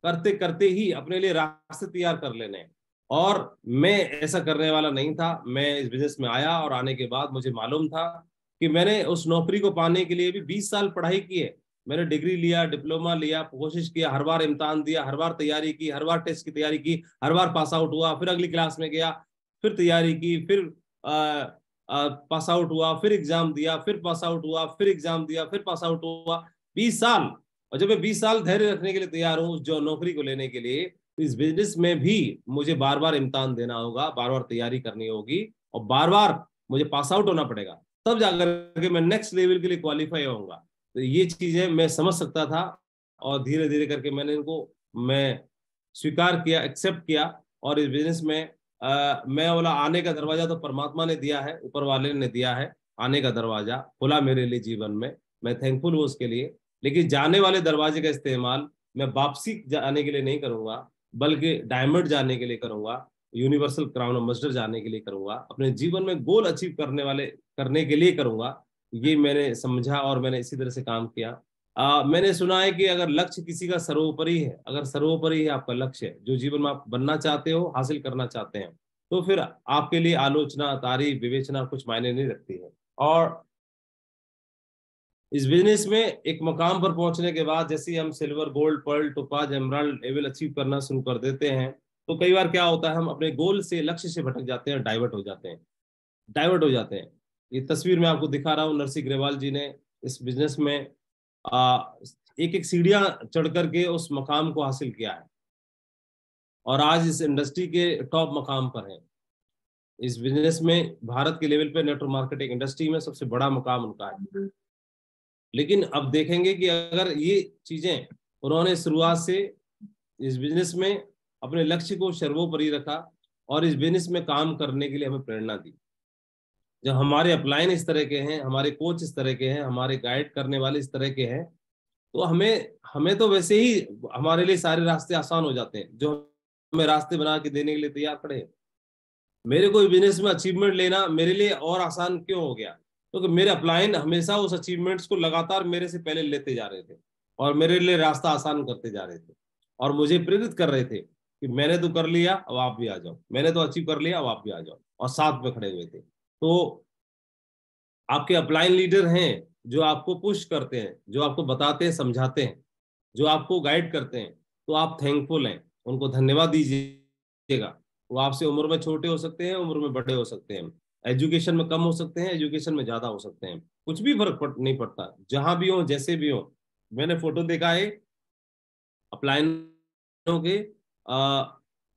करते करते ही अपने लिए रास्ते तैयार कर लेने हैं। और मैं ऐसा करने वाला नहीं था। मैं इस बिजनेस में आया और आने के बाद मुझे मालूम था कि मैंने उस नौकरी को पाने के लिए भी 20 साल पढ़ाई की है। मैंने डिग्री लिया, डिप्लोमा लिया, कोशिश किया, हर बार इम्तिहान दिया, हर बार तैयारी की, हर बार टेस्ट की तैयारी की, हर बार पास आउट हुआ, फिर अगली क्लास में गया, फिर तैयारी की, फिर पास आउट हुआ, फिर एग्जाम दिया, फिर पास आउट हुआ, फिर एग्जाम दिया, फिर पास आउट हुआ, 20 साल। और जब मैं 20 साल धैर्य रखने के लिए तैयार हूँ जो नौकरी को लेने के लिए, तो इस बिजनेस में भी मुझे बार बार इम्तिहान देना होगा, बार बार तैयारी करनी होगी और बार बार मुझे पास आउट होना पड़ेगा, तब जाकर के मैं नेक्स्ट लेवल के लिए क्वालिफाई होऊंगा। तो ये चीजें मैं समझ सकता था और धीरे धीरे करके मैंने इनको मैं स्वीकार किया, एक्सेप्ट किया। और इस बिजनेस में मैं बोला आने का दरवाजा तो परमात्मा ने दिया है, ऊपर वाले ने दिया है, आने का दरवाजा खुला मेरे लिए जीवन में, मैं थैंकफुल हूँ उसके लिए। लेकिन जाने वाले दरवाजे का इस्तेमाल मैं वापसी जाने के लिए नहीं करूंगा, बल्कि डायमंड जाने के लिए करूंगा, यूनिवर्सल क्राउन एम्बेसडर जाने के लिए करूंगा, अपने जीवन में गोल अचीव करने के लिए करूंगा। ये मैंने समझा और मैंने इसी तरह से काम किया। मैंने सुना है कि अगर लक्ष्य किसी का सर्वोपरि है, अगर सर्वोपरि है आपका लक्ष्य, जो जीवन में आप बनना चाहते हो, हासिल करना चाहते हैं, तो फिर आपके लिए आलोचना, तारीफ, विवेचना कुछ मायने नहीं रखती है। और इस बिजनेस में एक मकाम पर पहुंचने के बाद जैसे ही हम silver, gold, pearl, topaz, emerald level achieve करना शुरू कर देते हैं, तो कई बार क्या होता है, हम अपने गोल से, लक्ष्य से भटक जाते हैं, डाइवर्ट हो जाते हैं, डाइवर्ट हो जाते हैं। ये तस्वीर मैं आपको दिखा रहा हूँ, नरसिंह ग्रेवाल जी ने इस बिजनेस में एक एक सीढ़ियां चढ़ करके उस मकाम को हासिल किया है और आज इस इंडस्ट्री के टॉप मकाम पर है। इस बिजनेस में भारत के लेवल पे नेटवर्क मार्केटिंग इंडस्ट्री में सबसे बड़ा मकाम उनका है। लेकिन अब देखेंगे कि अगर ये चीजें उन्होंने शुरुआत से इस बिजनेस में अपने लक्ष्य को सर्वोपरि रखा और इस बिजनेस में काम करने के लिए हमें प्रेरणा दी। जब हमारे अपलाइन इस तरह के हैं, हमारे कोच इस तरह के हैं, हमारे गाइड करने वाले इस तरह के हैं, तो हमें तो वैसे ही हमारे लिए सारे रास्ते आसान हो जाते हैं, जो हमें रास्ते बना के देने के लिए तैयार खड़े हैं। मेरे को बिजनेस में अचीवमेंट लेना मेरे लिए और आसान क्यों हो गया? क्योंकि मेरे अपलाइन हमेशा उस अचीवमेंट्स को लगातार मेरे से पहले लेते जा रहे थे और मेरे लिए रास्ता आसान करते जा रहे थे और मुझे प्रेरित कर रहे थे कि मैंने तो कर लिया, अब आप भी आ जाओ, मैंने तो अचीव कर लिया, अब आप भी आ जाओ, और साथ में खड़े हुए थे। तो आपके अपलाइन लीडर हैं जो आपको पुश करते हैं, जो आपको बताते हैं, समझाते हैं, जो आपको गाइड करते हैं, तो आप थैंकफुल हैं, उनको धन्यवाद दीजिएगा। वो आपसे उम्र में छोटे हो सकते हैं, उम्र में बड़े हो सकते हैं, एजुकेशन में कम हो सकते हैं, एजुकेशन में ज्यादा हो सकते हैं, कुछ भी नहीं पड़ता, जहां भी हो, जैसे भी हो। मैंने फोटो देखा है अपलाइनों के,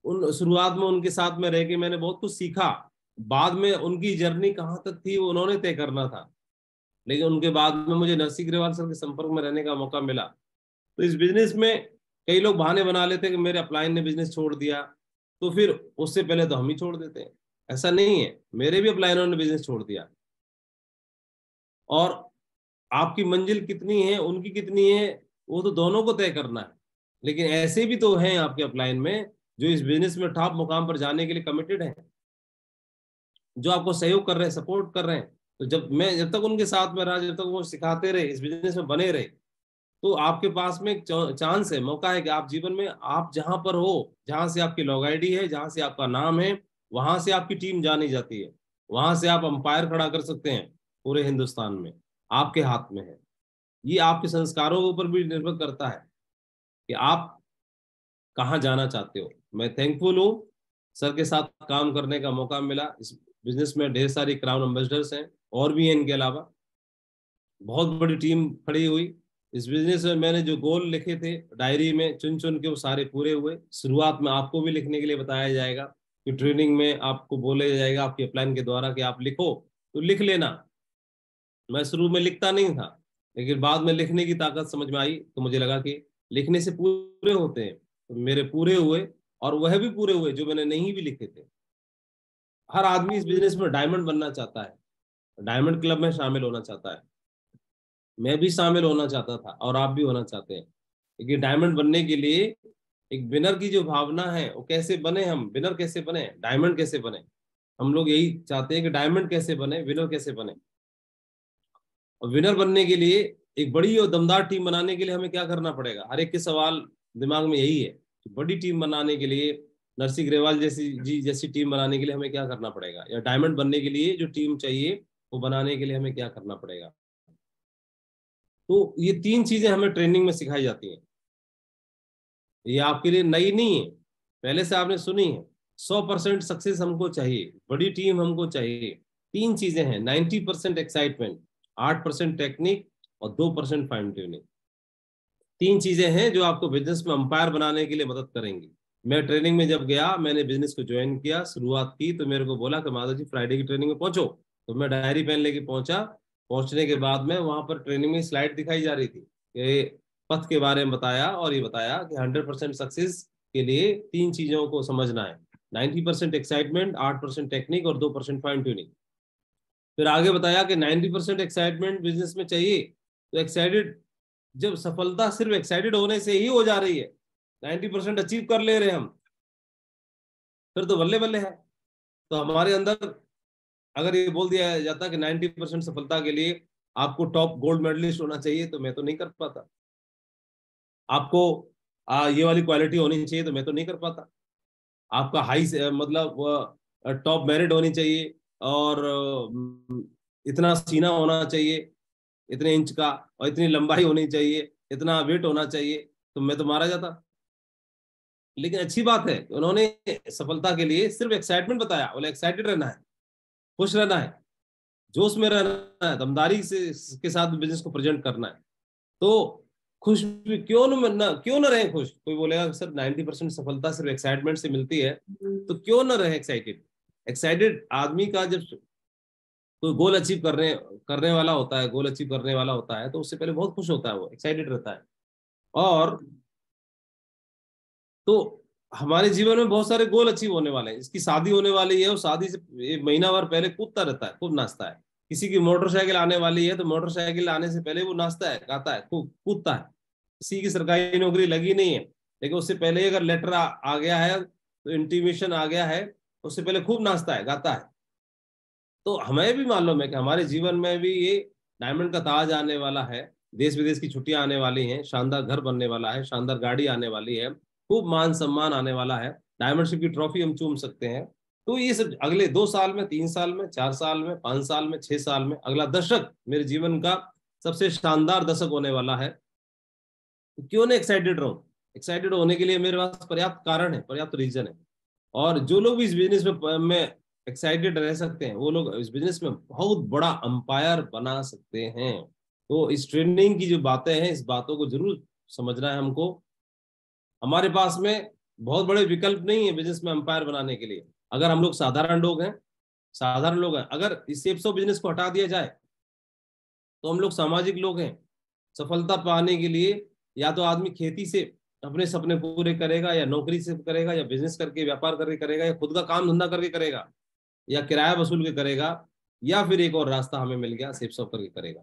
उन शुरुआत में उनके साथ में रह के मैंने बहुत कुछ सीखा। बाद में उनकी जर्नी कहाँ तक थी वो उन्होंने तय करना था, लेकिन उनके बाद में मुझे नरसिंह ग्रेवाल सर के संपर्क में रहने का मौका मिला। तो इस बिजनेस में कई लोग बहाने बना लेते हैं कि मेरे अपलाइन ने बिजनेस छोड़ दिया, तो फिर उससे पहले तो हम ही छोड़ देते हैं। ऐसा नहीं है, मेरे भी अपलाइनों ने बिजनेस छोड़ दिया। और आपकी मंजिल कितनी है, उनकी कितनी है, वो तो दोनों को तय करना है। लेकिन ऐसे भी तो हैं आपके अपलाइन में जो इस बिजनेस में टॉप मुकाम पर जाने के लिए कमिटेड हैं, जो आपको सहयोग कर रहे हैं, सपोर्ट कर रहे हैं। तो जब तक उनके साथ में रहा, जब तक वो सिखाते रहे, इस बिजनेस में बने रहे, तो आपके पास में एक चांस है, मौका है कि आप जीवन में, आप जहां पर हो, जहां से आपकी लॉग आईडी है, जहां से आपका नाम है, वहां से आपकी टीम जानी जाती है, वहां से आप अंपायर खड़ा कर सकते हैं पूरे हिंदुस्तान में, आपके हाथ में है। ये आपके संस्कारों के ऊपर भी निर्भर करता है। कि आप कहाँ जाना चाहते हो। मैं थैंकफुल हूँ, सर के साथ काम करने का मौका मिला। इस बिजनेस में ढेर सारी क्राउन एम्बेसडर्स हैं और भी हैं, इनके अलावा बहुत बड़ी टीम खड़ी हुई। इस बिजनेस में मैंने जो गोल लिखे थे डायरी में चुन चुन के, वो सारे पूरे हुए। शुरुआत में आपको भी लिखने के लिए बताया जाएगा कि ट्रेनिंग में आपको बोला जाएगा आपके प्लान के द्वारा कि आप लिखो, तो लिख लेना। मैं शुरू में लिखता नहीं था, लेकिन बाद में लिखने की ताकत समझ में आई, तो मुझे लगा कि लिखने से पूरे होते हैं। तो मेरे पूरे हुए, और वह भी पूरे हुए जो मैंने नहीं भी लिखे थे। हर आदमी इस बिजनेस में डायमंड बनना चाहता है, डायमंड क्लब में शामिल होना चाहता है। मैं भी शामिल होना चाहता था और आप भी होना चाहते हैं। लेकिन डायमंड बनने के लिए एक विनर की जो भावना है, वो कैसे बने, हम विनर कैसे बने, डायमंड कैसे बने, हम लोग यही चाहते हैं कि डायमंड कैसे बने, विनर कैसे बने। और विनर बनने के लिए, एक बड़ी और दमदार टीम बनाने के लिए हमें क्या करना पड़ेगा, हर एक के सवाल दिमाग में यही है कि बड़ी टीम बनाने के लिए, नरसी ग्रेवाल जैसी टीम बनाने के लिए हमें क्या करना पड़ेगा, या डायमंड बनने के लिए जो टीम चाहिए वो बनाने के लिए हमें क्या करना पड़ेगा। तो ये 3 चीजें हमें ट्रेनिंग में सिखाई जाती हैं। ये आपके लिए नई नहीं है, पहले से आपने सुनी है। 100% सक्सेस हमको चाहिए, बड़ी टीम हमको चाहिए। 3 चीजें हैं, 90% एक्साइटमेंट, 8% टेक्निक और 2% फाइन ट्यूनिंग। 3 चीजें हैं जो आपको बिजनेस में अंपायर बनाने के लिए मदद करेंगी। मैं ट्रेनिंग में जब गया, मैंने बिजनेस को ज्वाइन किया, शुरुआत की, तो मेरे को बोला कि माधव जी फ्राइडे की ट्रेनिंग में पहुंचो। तो मैं डायरी पेन लेके पहुंचा। पहुंचने के बाद में वहां पर ट्रेनिंग में स्लाइड दिखाई जा रही थी कि पथ के बारे में बताया, और ये बताया कि 100% सक्सेस के लिए 3 चीजों को समझना है, 90% एक्साइटमेंट, 8% टेक्निक और 2% फाइन ट्यूनिंग। फिर आगे बताया कि 90% एक्साइटमेंट बिजनेस में चाहिए, तो एक्साइटेड, जब सफलता सिर्फ एक्साइटेड होने से ही हो जा रही है, 90% अचीव कर ले रहे हैं हम, फिर तो बल्ले बल्ले है। तो हमारे अंदर अगर ये बोल दिया जाता कि 90% सफलता के लिए आपको टॉप गोल्ड मेडलिस्ट होना चाहिए, तो मैं तो नहीं कर पाता। आपको ये वाली क्वालिटी होनी चाहिए, तो मैं तो नहीं कर पाता। आपका हाई मतलब टॉप मेरिट होनी चाहिए, और इतना सीना होना चाहिए, इतने इंच का, और इतनी लंबाई होनी चाहिए, इतना वेट होना चाहिए, तो मैं तो मारा जाता। लेकिन अच्छी बात है कि उन्होंने सफलता के लिए सिर्फ एक्साइटमेंट बताया, बोले एक्साइटेड रहना है, खुश रहना है, जोश में रहना है, दमदारी से के साथ बिजनेस को प्रेजेंट करना है। तो खुश भी क्यों न रहे खुश। कोई बोलेगा सर 90% सफलता सिर्फ एक्साइटमेंट से मिलती है, तो क्यों न रहे एक्साइटेड। एक्साइटेड आदमी का जब कोई गोल अचीव करने वाला होता है, गोल अचीव करने वाला होता है, तो उससे पहले बहुत खुश होता है, वो एक्साइटेड रहता है। और तो हमारे जीवन में बहुत सारे गोल अचीव होने वाले हैं। इसकी शादी होने वाली है, और शादी से 1 महीना भर पहले कूदता रहता है, खूब नाचता है। किसी की मोटरसाइकिल आने वाली है, तो मोटरसाइकिल आने से पहले वो नाचता है, गाता है, खूब कूदता है। किसी की सरकारी नौकरी लगी नहीं है, लेकिन उससे पहले अगर लेटर आ गया है, तो इंटीमेशन आ गया है, उससे पहले खूब नाचता है, गाता है। तो हमें भी मालूम है कि हमारे जीवन में भी ये डायमंड का ताज आने वाला है, देश विदेश की छुट्टियां आने वाली हैं, शानदार घर बनने वाला है, शानदार गाड़ी आने वाली है, खूब मान सम्मान आने वाला है, डायमंडशिप की ट्रॉफी हम चूम सकते हैं। तो ये सब अगले 2 साल में, 3 साल में, 4 साल में, 5 साल में, 6 साल में, अगला दशक मेरे जीवन का सबसे शानदार दशक होने वाला है। तो क्यों ना एक्साइटेड रहूं। एक्साइटेड होने के लिए मेरे पास पर्याप्त कारण है, पर्याप्त रीजन है। और जो लोग भी इस बिजनेस में एक्साइटेड रह सकते हैं, वो लोग इस बिजनेस में बहुत बड़ा अंपायर बना सकते हैं। तो इस ट्रेनिंग की जो बातें हैं, इस बातों को जरूर समझना है हमको। हमारे पास में बहुत बड़े विकल्प नहीं है बिजनेस में अंपायर बनाने के लिए। अगर हम लोग साधारण लोग हैं, अगर इस सेप्स ऑफ बिजनेस को हटा दिया जाए, तो हम लोग सामाजिक लोग हैं। सफलता पाने के लिए या तो आदमी खेती से अपने सपने पूरे करेगा, या नौकरी से करेगा, या बिजनेस करके, व्यापार करके करेगा, या खुद का काम धंधा करके करेगा, या किराया वसूल के करेगा, या फिर एक और रास्ता हमें मिल गया, सेप्स ऑफ करके करेगा।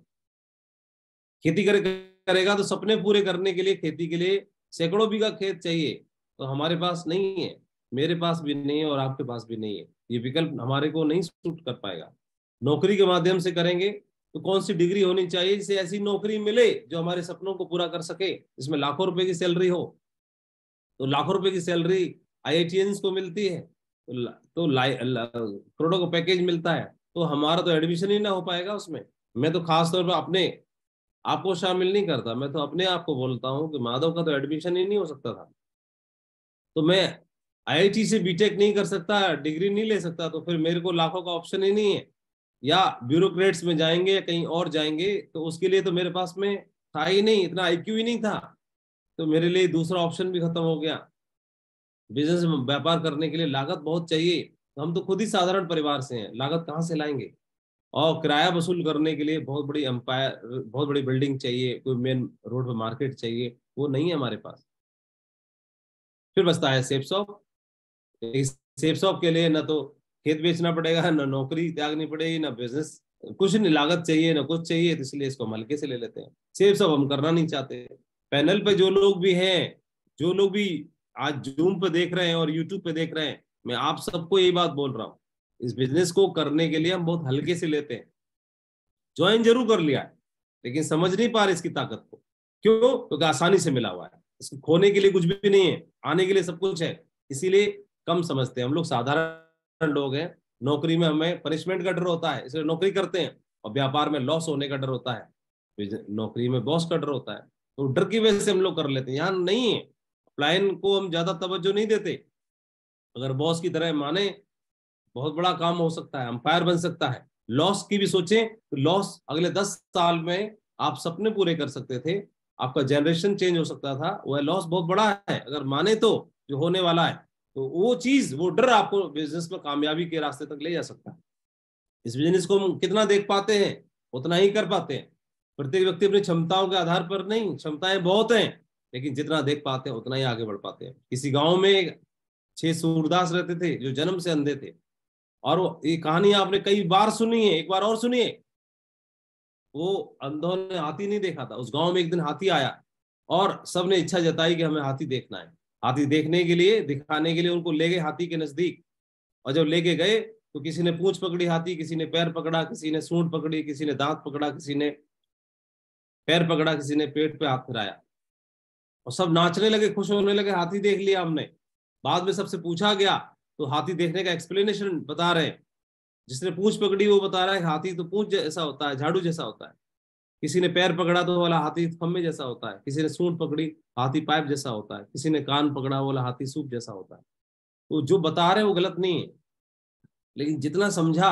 खेती करेगा तो सपने पूरे करने के लिए, खेती के लिए सैकड़ों बीघा खेत चाहिए, तो हमारे पास नहीं है, मेरे पास भी नहीं है, और आपके पास भी नहीं है। ये विकल्प हमारे को नहीं सूट कर पाएगा। नौकरी के माध्यम से करेंगे तो कौन सी डिग्री होनी चाहिए जिससे ऐसी नौकरी मिले जो हमारे सपनों को पूरा कर सके, जिसमें लाखों रुपए की सैलरी हो। तो लाखों रुपए की सैलरी IITians को मिलती है, तो करोड़ों का पैकेज मिलता है, तो हमारा तो एडमिशन ही ना हो पाएगा उसमें। मैं तो खास तौर पर अपने आपको शामिल नहीं करता। मैं तो अपने आप को बोलता हूँ कि माधव का तो एडमिशन ही नहीं हो सकता था, तो मैं आईआईटी से बीटेक नहीं कर सकता, डिग्री नहीं ले सकता, तो फिर मेरे को लाखों का ऑप्शन ही नहीं है। या ब्यूरोक्रेट्स में जाएंगे या कहीं और जाएंगे, तो उसके लिए तो मेरे पास में था ही नहीं, इतना आईक्यू ही नहीं था। तो मेरे लिए दूसरा ऑप्शन भी खत्म हो गया। बिजनेस में व्यापार करने के लिए लागत बहुत चाहिए, तो हम तो खुद ही साधारण परिवार से हैं, लागत कहाँ से लाएंगे। और किराया वसूल करने के लिए बहुत बड़ी एम्पायर, बहुत बड़ी बिल्डिंग चाहिए, कोई मेन रोड पे मार्केट चाहिए, वो नहीं है हमारे पास। फिर बचता है सेफ शॉप। इस सेफ शॉप के लिए ना तो खेत बेचना पड़ेगा, ना नौकरी त्यागनी पड़ेगी, ना बिजनेस, कुछ नहीं, लागत चाहिए ना कुछ चाहिए, तो इसलिए इसको हम हल्के से ले लेते हैं। सेफ शॉप हम करना नहीं चाहते। पैनल पे जो लोग भी हैं, जो लोग भी आज जूम पे देख रहे हैं और यूट्यूब पे देख रहे हैं, मैं आप सबको यही बात बोल रहा हूँ, इस बिजनेस को करने के लिए हम बहुत हल्के से लेते हैं। ज्वाइन जरूर कर लिया है, लेकिन समझ नहीं पा रहे इसकी ताकत को। क्यों? क्योंकि आसानी से मिला हुआ है, इसको खोने के लिए कुछ भी नहीं है, आने के लिए सब कुछ है, इसीलिए कम समझते हैं। हम लोग साधारण लोग हैं। नौकरी में हमें पनिशमेंट का डर होता है, इसलिए नौकरी करते हैं, और व्यापार में लॉस होने का डर होता है, नौकरी में बॉस का डर होता है, तो डर की वजह से हम लोग कर लेते हैं। यहाँ नहीं है, प्लान को हम ज्यादा तवज्जो नहीं देते। अगर बॉस की तरह माने, बहुत बड़ा काम हो सकता है, अंपायर बन सकता है। लॉस की भी सोचें तो लॉस अगले 10 साल में आप सपने पूरे कर सकते थे, आपका जनरेशन चेंज हो सकता था। वह लॉस बहुत बड़ा है अगर माने तो, जो होने वाला है, तो वो चीज, वो डर आपको बिजनेस में कामयाबी के रास्ते तक ले जा सकता है। इस बिजनेस को हम कितना देख पाते हैं उतना ही कर पाते हैं। प्रत्येक व्यक्ति अपनी क्षमताओं के आधार पर नहीं, क्षमताएं बहुत हैं, लेकिन जितना देख पाते हैं उतना ही आगे बढ़ पाते हैं। किसी गांव में 6 सूरदास रहते थे जो जन्म से अंधे थे, और ये कहानी आपने कई बार सुनी है, एक बार और सुनिए। वो अंधों ने हाथी नहीं देखा था, उस गांव में एक दिन हाथी आया, और सबने इच्छा जताई कि हमें हाथी देखना है। हाथी देखने के लिए, दिखाने के लिए उनको ले गए हाथी के नजदीक, और जब लेके गए तो किसी ने पूंछ पकड़ी हाथी, किसी ने पैर पकड़ा, किसी ने सूंड पकड़ी, किसी ने दांत पकड़ा, किसी ने पैर पकड़ा, किसी ने पेट पे हाथ फिराया, और सब नाचने लगे, खुश होने लगे, हाथी देख लिया हमने। बाद में सबसे पूछा गया तो हाथी देखने का एक्सप्लेनेशन बता रहे हैं। जिसने पूंछ पकड़ी वो बता रहा है हाथी तो पूंछ जैसा होता है, झाड़ू जैसा होता है। किसी ने पैर पकड़ा तो बोला हाथी खम्बे जैसा होता है। किसी ने सूंड पकड़ी, हाथी पाइप जैसा होता है। किसी ने कान पकड़ा, बोला हाथी सूप जैसा होता है। तो जो बता रहे हैं वो गलत नहीं है, लेकिन जितना समझा।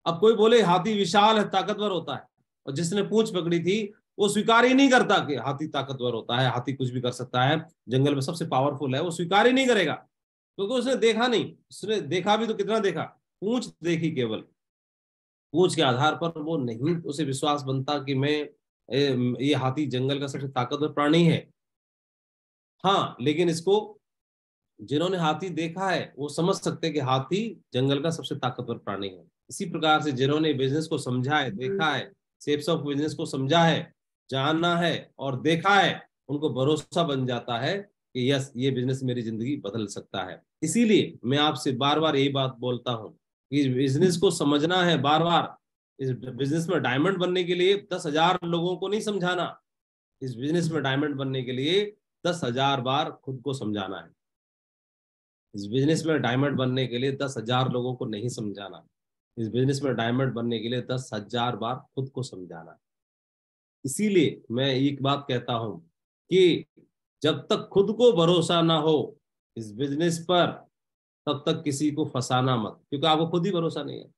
अब कोई बोले हाथी विशाल है, ताकतवर होता है, और जिसने पूंछ पकड़ी थी वो स्वीकार ही नहीं करता कि हाथी ताकतवर होता है, हाथी कुछ भी कर सकता है, जंगल में सबसे पावरफुल है, वो स्वीकार ही नहीं करेगा, क्योंकि उसने देखा नहीं। उसने देखा भी तो कितना देखा, पूंछ देखी केवल, पूंछ के आधार पर वो नहीं उसे विश्वास बनता कि मैं ये हाथी जंगल का सबसे ताकतवर प्राणी है। हाँ, लेकिन इसको जिन्होंने हाथी देखा है वो समझ सकते हैं कि हाथी जंगल का सबसे ताकतवर प्राणी है। इसी प्रकार से जिन्होंने बिजनेस को समझा है, देखा है, शेप्स ऑफ बिजनेस को समझा है, जानना है और देखा है, उनको भरोसा बन जाता है कि यस, ये बिजनेस मेरी जिंदगी बदल सकता है। इसीलिए मैं आपसे बार बार यही बात बोलता हूँ कि बिजनेस को समझना है बार बार। इस बिजनेस में डायमंड बनने के लिए 10,000 लोगों को नहीं समझाना, इस बिजनेस में डायमंड बनने के लिए 10,000 बार खुद को समझाना है। इस बिजनेस में डायमंड बनने के लिए 10,000 लोगों को नहीं समझाना, इस बिजनेस में डायमंड बनने के लिए 10,000 बार खुद को समझाना। इसीलिए मैं एक बात कहता हूं कि जब तक खुद को भरोसा ना हो इस बिजनेस पर, तब तक किसी को फंसाना मत, क्योंकि आपको खुद ही भरोसा नहीं है।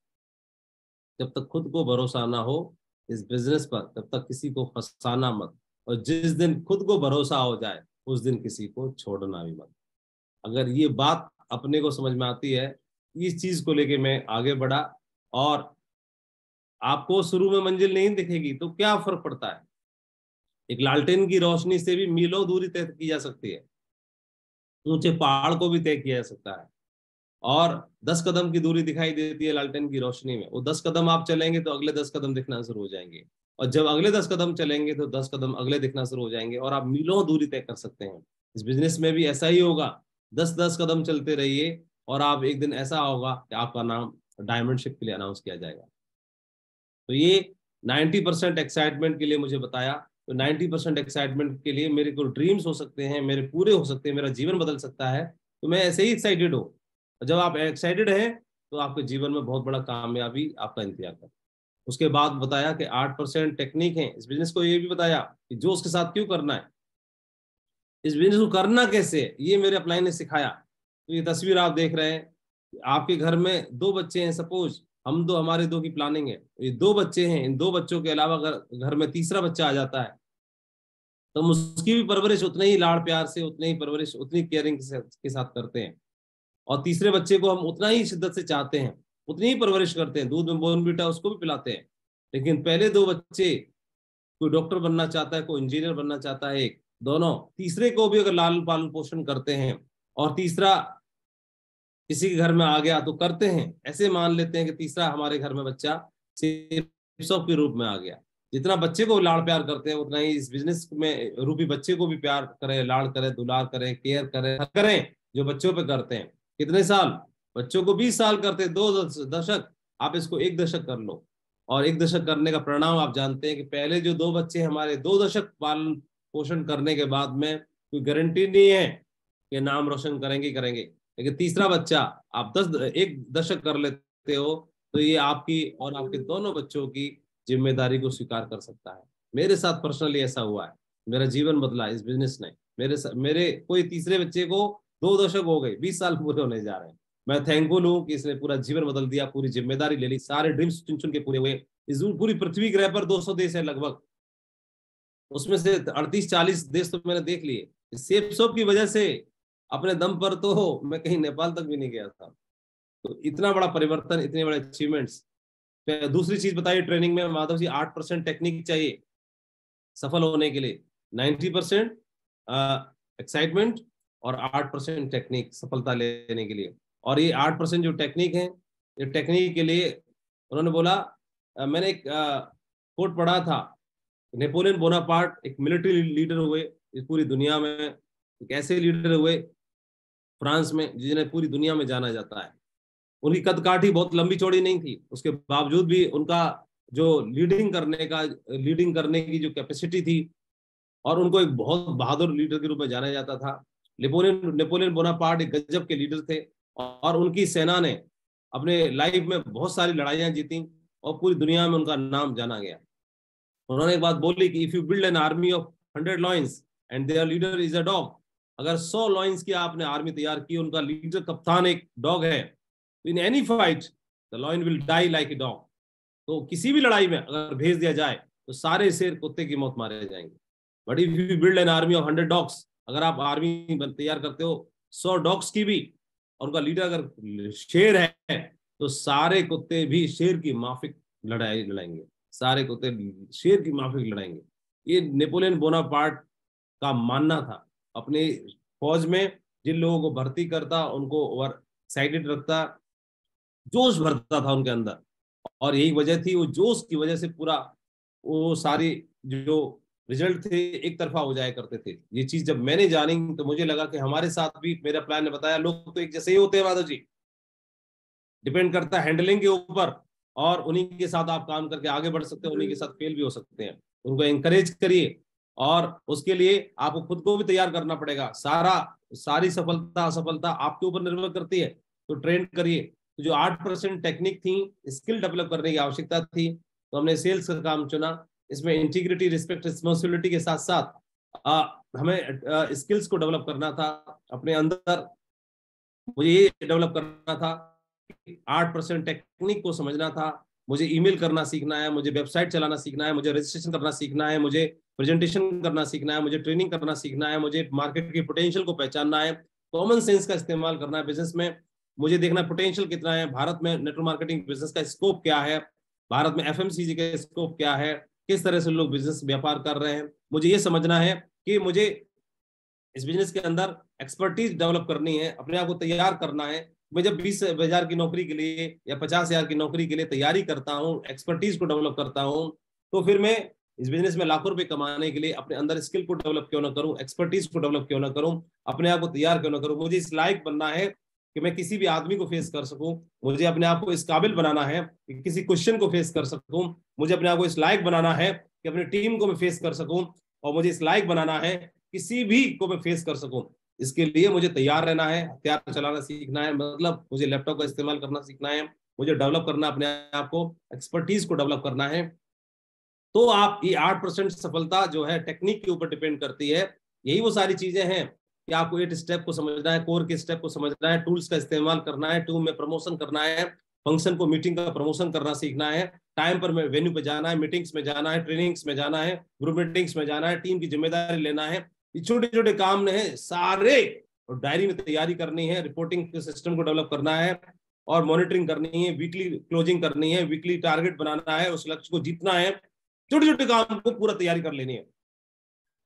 जब तक खुद को भरोसा ना हो इस बिजनेस पर, तब तक किसी को फंसाना मत, और जिस दिन खुद को भरोसा हो जाए उस दिन किसी को छोड़ना भी मत। अगर ये बात अपने को समझ में आती है, इस चीज को लेके मैं आगे बढ़ा, और आपको शुरू में मंजिल नहीं दिखेगी तो क्या फर्क पड़ता है, एक लालटेन की रोशनी से भी मीलों दूरी तय की जा सकती है, ऊंचे पहाड़ को भी तय किया जा सकता है, और 10 कदम की दूरी दिखाई देती है लालटेन की रोशनी में। वो 10 कदम आप चलेंगे तो अगले 10 कदम दिखना शुरू हो जाएंगे, और जब अगले 10 कदम चलेंगे तो 10 कदम अगले दिखना शुरू हो जाएंगे, और आप मीलों दूरी तय कर सकते हैं। इस बिजनेस में भी ऐसा ही होगा, 10-10 कदम चलते रहिए, और आप एक दिन ऐसा होगा कि आपका नाम डायमंड शिप के लिए अनाउंस किया जाएगा। तो ये 90% एक्साइटमेंट के लिए मुझे बताया, तो 90% एक्साइटमेंट के लिए मेरे को ड्रीम्स हो सकते हैं, मेरे पूरे हो सकते हैं, मेरा जीवन बदल सकता है। तो मैं ऐसे ही एक्साइटेड हूँ। जब आप एक्साइटेड हैं तो आपके जीवन में बहुत बड़ा कामयाबी आपका इंतजार करता है। उसके बाद बताया कि 8% टेक्निक है इस बिजनेस को। ये भी बताया कि जो उसके साथ क्यों करना है, इस बिजनेस को करना कैसे है, ये मेरे अपलाइन ने सिखाया। तो ये तस्वीर आप देख रहे हैं, आपके घर में 2 बच्चे हैं, सपोज हमारे 2 की प्लानिंग है, ये 2 बच्चे हैं, इन 2 बच्चों के अलावा अगर घर में तीसरा बच्चा आ जाता है तो हम उसकी भी परवरिश उतने ही लाड़ प्यार से, उतनी ही परवरिश, उतनी केयरिंग के साथ करते हैं। और तीसरे बच्चे को हम उतना ही शिद्दत से चाहते हैं, उतनी ही परवरिश करते हैं, दूध में बोर्नवीटा उसको भी पिलाते हैं। लेकिन पहले 2 बच्चे, कोई डॉक्टर बनना चाहता है, कोई इंजीनियर बनना चाहता है, एक दोनों, तीसरे को भी अगर लालन पालन पोषण करते हैं और तीसरा किसी के घर में आ गया तो करते हैं, ऐसे मान लेते हैं कि तीसरा हमारे घर में बच्चा के रूप में आ गया। जितना बच्चे को लाड़ प्यार करते हैं उतना ही इस बिजनेस में रूपी बच्चे को भी प्यार करें, लाड़ करें, दुलार करें, केयर करें जो बच्चों पे करते हैं। कितने साल? बच्चों को 20 साल करते हैं, 2 दशक, आप इसको 1 दशक कर लो। और 1 दशक करने का परिणाम आप जानते हैं कि पहले जो 2 बच्चे हमारे 2 दशक पालन पोषण करने के बाद में कोई गारंटी नहीं है कि नाम रोशन करेंगे। लेकिन तीसरा बच्चा आप 1 दशक कर लेते हो तो ये आपकी और आपके दोनों बच्चों की जिम्मेदारी को स्वीकार कर सकता है। मेरे साथ पर्सनली ऐसा हुआ है, मेरा जीवन बदला इस बिजनेस ने। मेरे कोई तीसरे बच्चे को 2 दशक हो गए, 20 साल पूरे होने जा रहे हैं। मैं थैंकफुल हूँ कि इसने पूरा जीवन बदल दिया, पूरी जिम्मेदारी ले ली, सारे ड्रीम्स चुन चुन के पूरे हुए। इस पूरी पृथ्वी ग्रह पर 200 देश है लगभग, उसमें से 38-40 देश तो मैंने देख लिए। सेफ शॉप की वजह से अपने दम पर तो मैं कहीं नेपाल तक भी नहीं गया था। तो इतना बड़ा परिवर्तन, इतने बड़े अचीवमेंट्स। दूसरी चीज बताइए, ट्रेनिंग में माधव जी 8% टेक्निक चाहिए सफल होने के लिए, 90% एक्साइटमेंट और 8% टेक्निक सफलता लेने के लिए। और ये 8% जो टेक्निक है, ये टेक्निक के लिए उन्होंने बोला, मैंने एक कोट पढ़ा था, नेपोलियन बोनापार्ट एक मिलिट्री लीडर हुए इस पूरी दुनिया में, एक ऐसे लीडर हुए फ्रांस में जिन्हें पूरी दुनिया में जाना जाता है। उनकी कद काठी बहुत लंबी चौड़ी नहीं थी, उसके बावजूद भी उनका जो लीडिंग करने की जो कैपेसिटी थी, और उनको एक बहुत बहादुर लीडर के रूप में जाना जाता था। नेपोलियन बोनापार्ट एक गजब के लीडर थे और उनकी सेना ने अपने लाइफ में बहुत सारी लड़ाइयां जीती और पूरी दुनिया में उनका नाम जाना गया। उन्होंने एक बात बोली कि if you build an army of 100 lions and there leader is a dog, अगर 100 लॉयंस की आपने आर्मी तैयार की, उनका लीडर कप्तान एक डॉग है, in any fight the lion will die like a dog. तो किसी भी लड़ाई में अगर भेज दिया जाए तो सारे शेर कुत्ते की मौत मारे जाएंगे। But if you build an army of 100 dogs, अगर आप आर्मी तैयार करते हो 100 डॉग्स की भी, और उनका लीडर अगर शेर है, तो सारे कुत्ते भी शेर की माफिक लड़ाई लड़ाएंगे, सारे कुत्ते शेर की माफिक लड़ाएंगे। ये नेपोलियन बोनापार्ट का मानना था। अपने फौज में जिन लोगों को भर्ती करता, उनको ओवर एक्साइटेड रखता, जोश भरता था उनके अंदर, और यही वजह थी, वो जोश की वजह से पूरा वो सारी जो रिजल्ट थे एक तरफा हो जाया करते थे। ये चीज जब मैंने जानी तो मुझे लगा कि हमारे साथ भी, मेरा प्लान ने बताया, लोग तो एक जैसे ही होते हैं माधव जी, डिपेंड करता है हैंडलिंग के ऊपर, और उन्हीं के साथ आप काम करके आगे बढ़ सकते हैं, उन्हीं के साथ फेल भी हो सकते हैं। उनको एंकरेज करिए और उसके लिए आपको खुद को भी तैयार करना पड़ेगा। सारी सफलता असफलता आपके ऊपर निर्भर करती है, तो ट्रेन करिए। तो जो 8% टेक्निक थी, स्किल डेवलप करने की आवश्यकता थी, तो हमने सेल्स का काम चुना। इसमें इंटीग्रिटी, रिस्पेक्ट, रिस्पॉन्सिबिलिटी के साथ साथ हमें स्किल्स को डेवलप करना था अपने अंदर। मुझे ये डेवलप करना था, 8% टेक्निक को समझना था, मुझे ईमेल करना सीखना है, मुझे वेबसाइट चलाना सीखना है, मुझे रजिस्ट्रेशन करना सीखना है, मुझे प्रेजेंटेशन करना सीखना है, मुझे ट्रेनिंग करना सीखना है, मुझे मार्केट की पोटेंशियल को पहचानना है, कॉमन सेंस का इस्तेमाल करना है बिजनेस में, मुझे देखना पोटेंशियल कितना है, भारत में नेटवर्क मार्केटिंग बिजनेस का स्कोप क्या है, भारत में एफएमसीजी का स्कोप क्या है, किस तरह से लोग बिजनेस व्यापार कर रहे हैं। मुझे ये समझना है कि मुझे इस बिजनेस के अंदर एक्सपर्टीज डेवलप करनी है, अपने आप को तैयार करना है। मैं जब 20,000 की नौकरी के लिए या 50,000 की नौकरी के लिए तैयारी करता हूँ, एक्सपर्टीज को डेवलप करता हूँ, तो फिर मैं इस बिजनेस में लाखों रुपए कमाने के लिए अपने अंदर स्किल को डेवलप क्यों ना करूं, एक्सपर्टीज को डेवलप क्यों ना करूं, अपने आप को तैयार क्यों ना करूं। मुझे इस लायक बनना है कि मैं किसी भी आदमी को फेस कर सकूं, मुझे अपने आप को इस काबिल बनाना है कि किसी क्वेश्चन को फेस कर सकूं, मुझे अपने आप को इस लायक बनाना है कि अपनी टीम को मैं फेस कर सकूं, और मुझे इस लायक बनाना है किसी भी को मैं फेस कर सकूं। इसके लिए मुझे तैयार रहना है, हथियार चलाना सीखना है, मतलब मुझे लैपटॉप का इस्तेमाल करना सीखना है, मुझे डेवलप करना, अपने आप को, एक्सपर्टीज को डेवलप करना है, तो आप ये 8% सफलता जो है टेक्निक के ऊपर डिपेंड करती है। यही वो सारी चीजें हैं कि आपको 8 स्टेप को समझना है, कोर के स्टेप को समझना है, टूल्स का इस्तेमाल करना है, टूल में प्रमोशन करना है, फंक्शन को मीटिंग का प्रमोशन करना सीखना है, टाइम पर वेन्यू पे जाना है, मीटिंग्स में जाना है, ट्रेनिंग्स में जाना है, ग्रुप मीटिंग्स में जाना है, टीम की जिम्मेदारी लेना है। ये छोटे छोटे काम है सारे, और डायरी में तैयारी करनी है, रिपोर्टिंग सिस्टम को डेवलप करना है, और मॉनिटरिंग करनी है, वीकली क्लोजिंग करनी है, वीकली टारगेट बनाना है, उस लक्ष्य को जीतना है, छोटे छोटे काम को पूरा तैयारी कर लेनी है।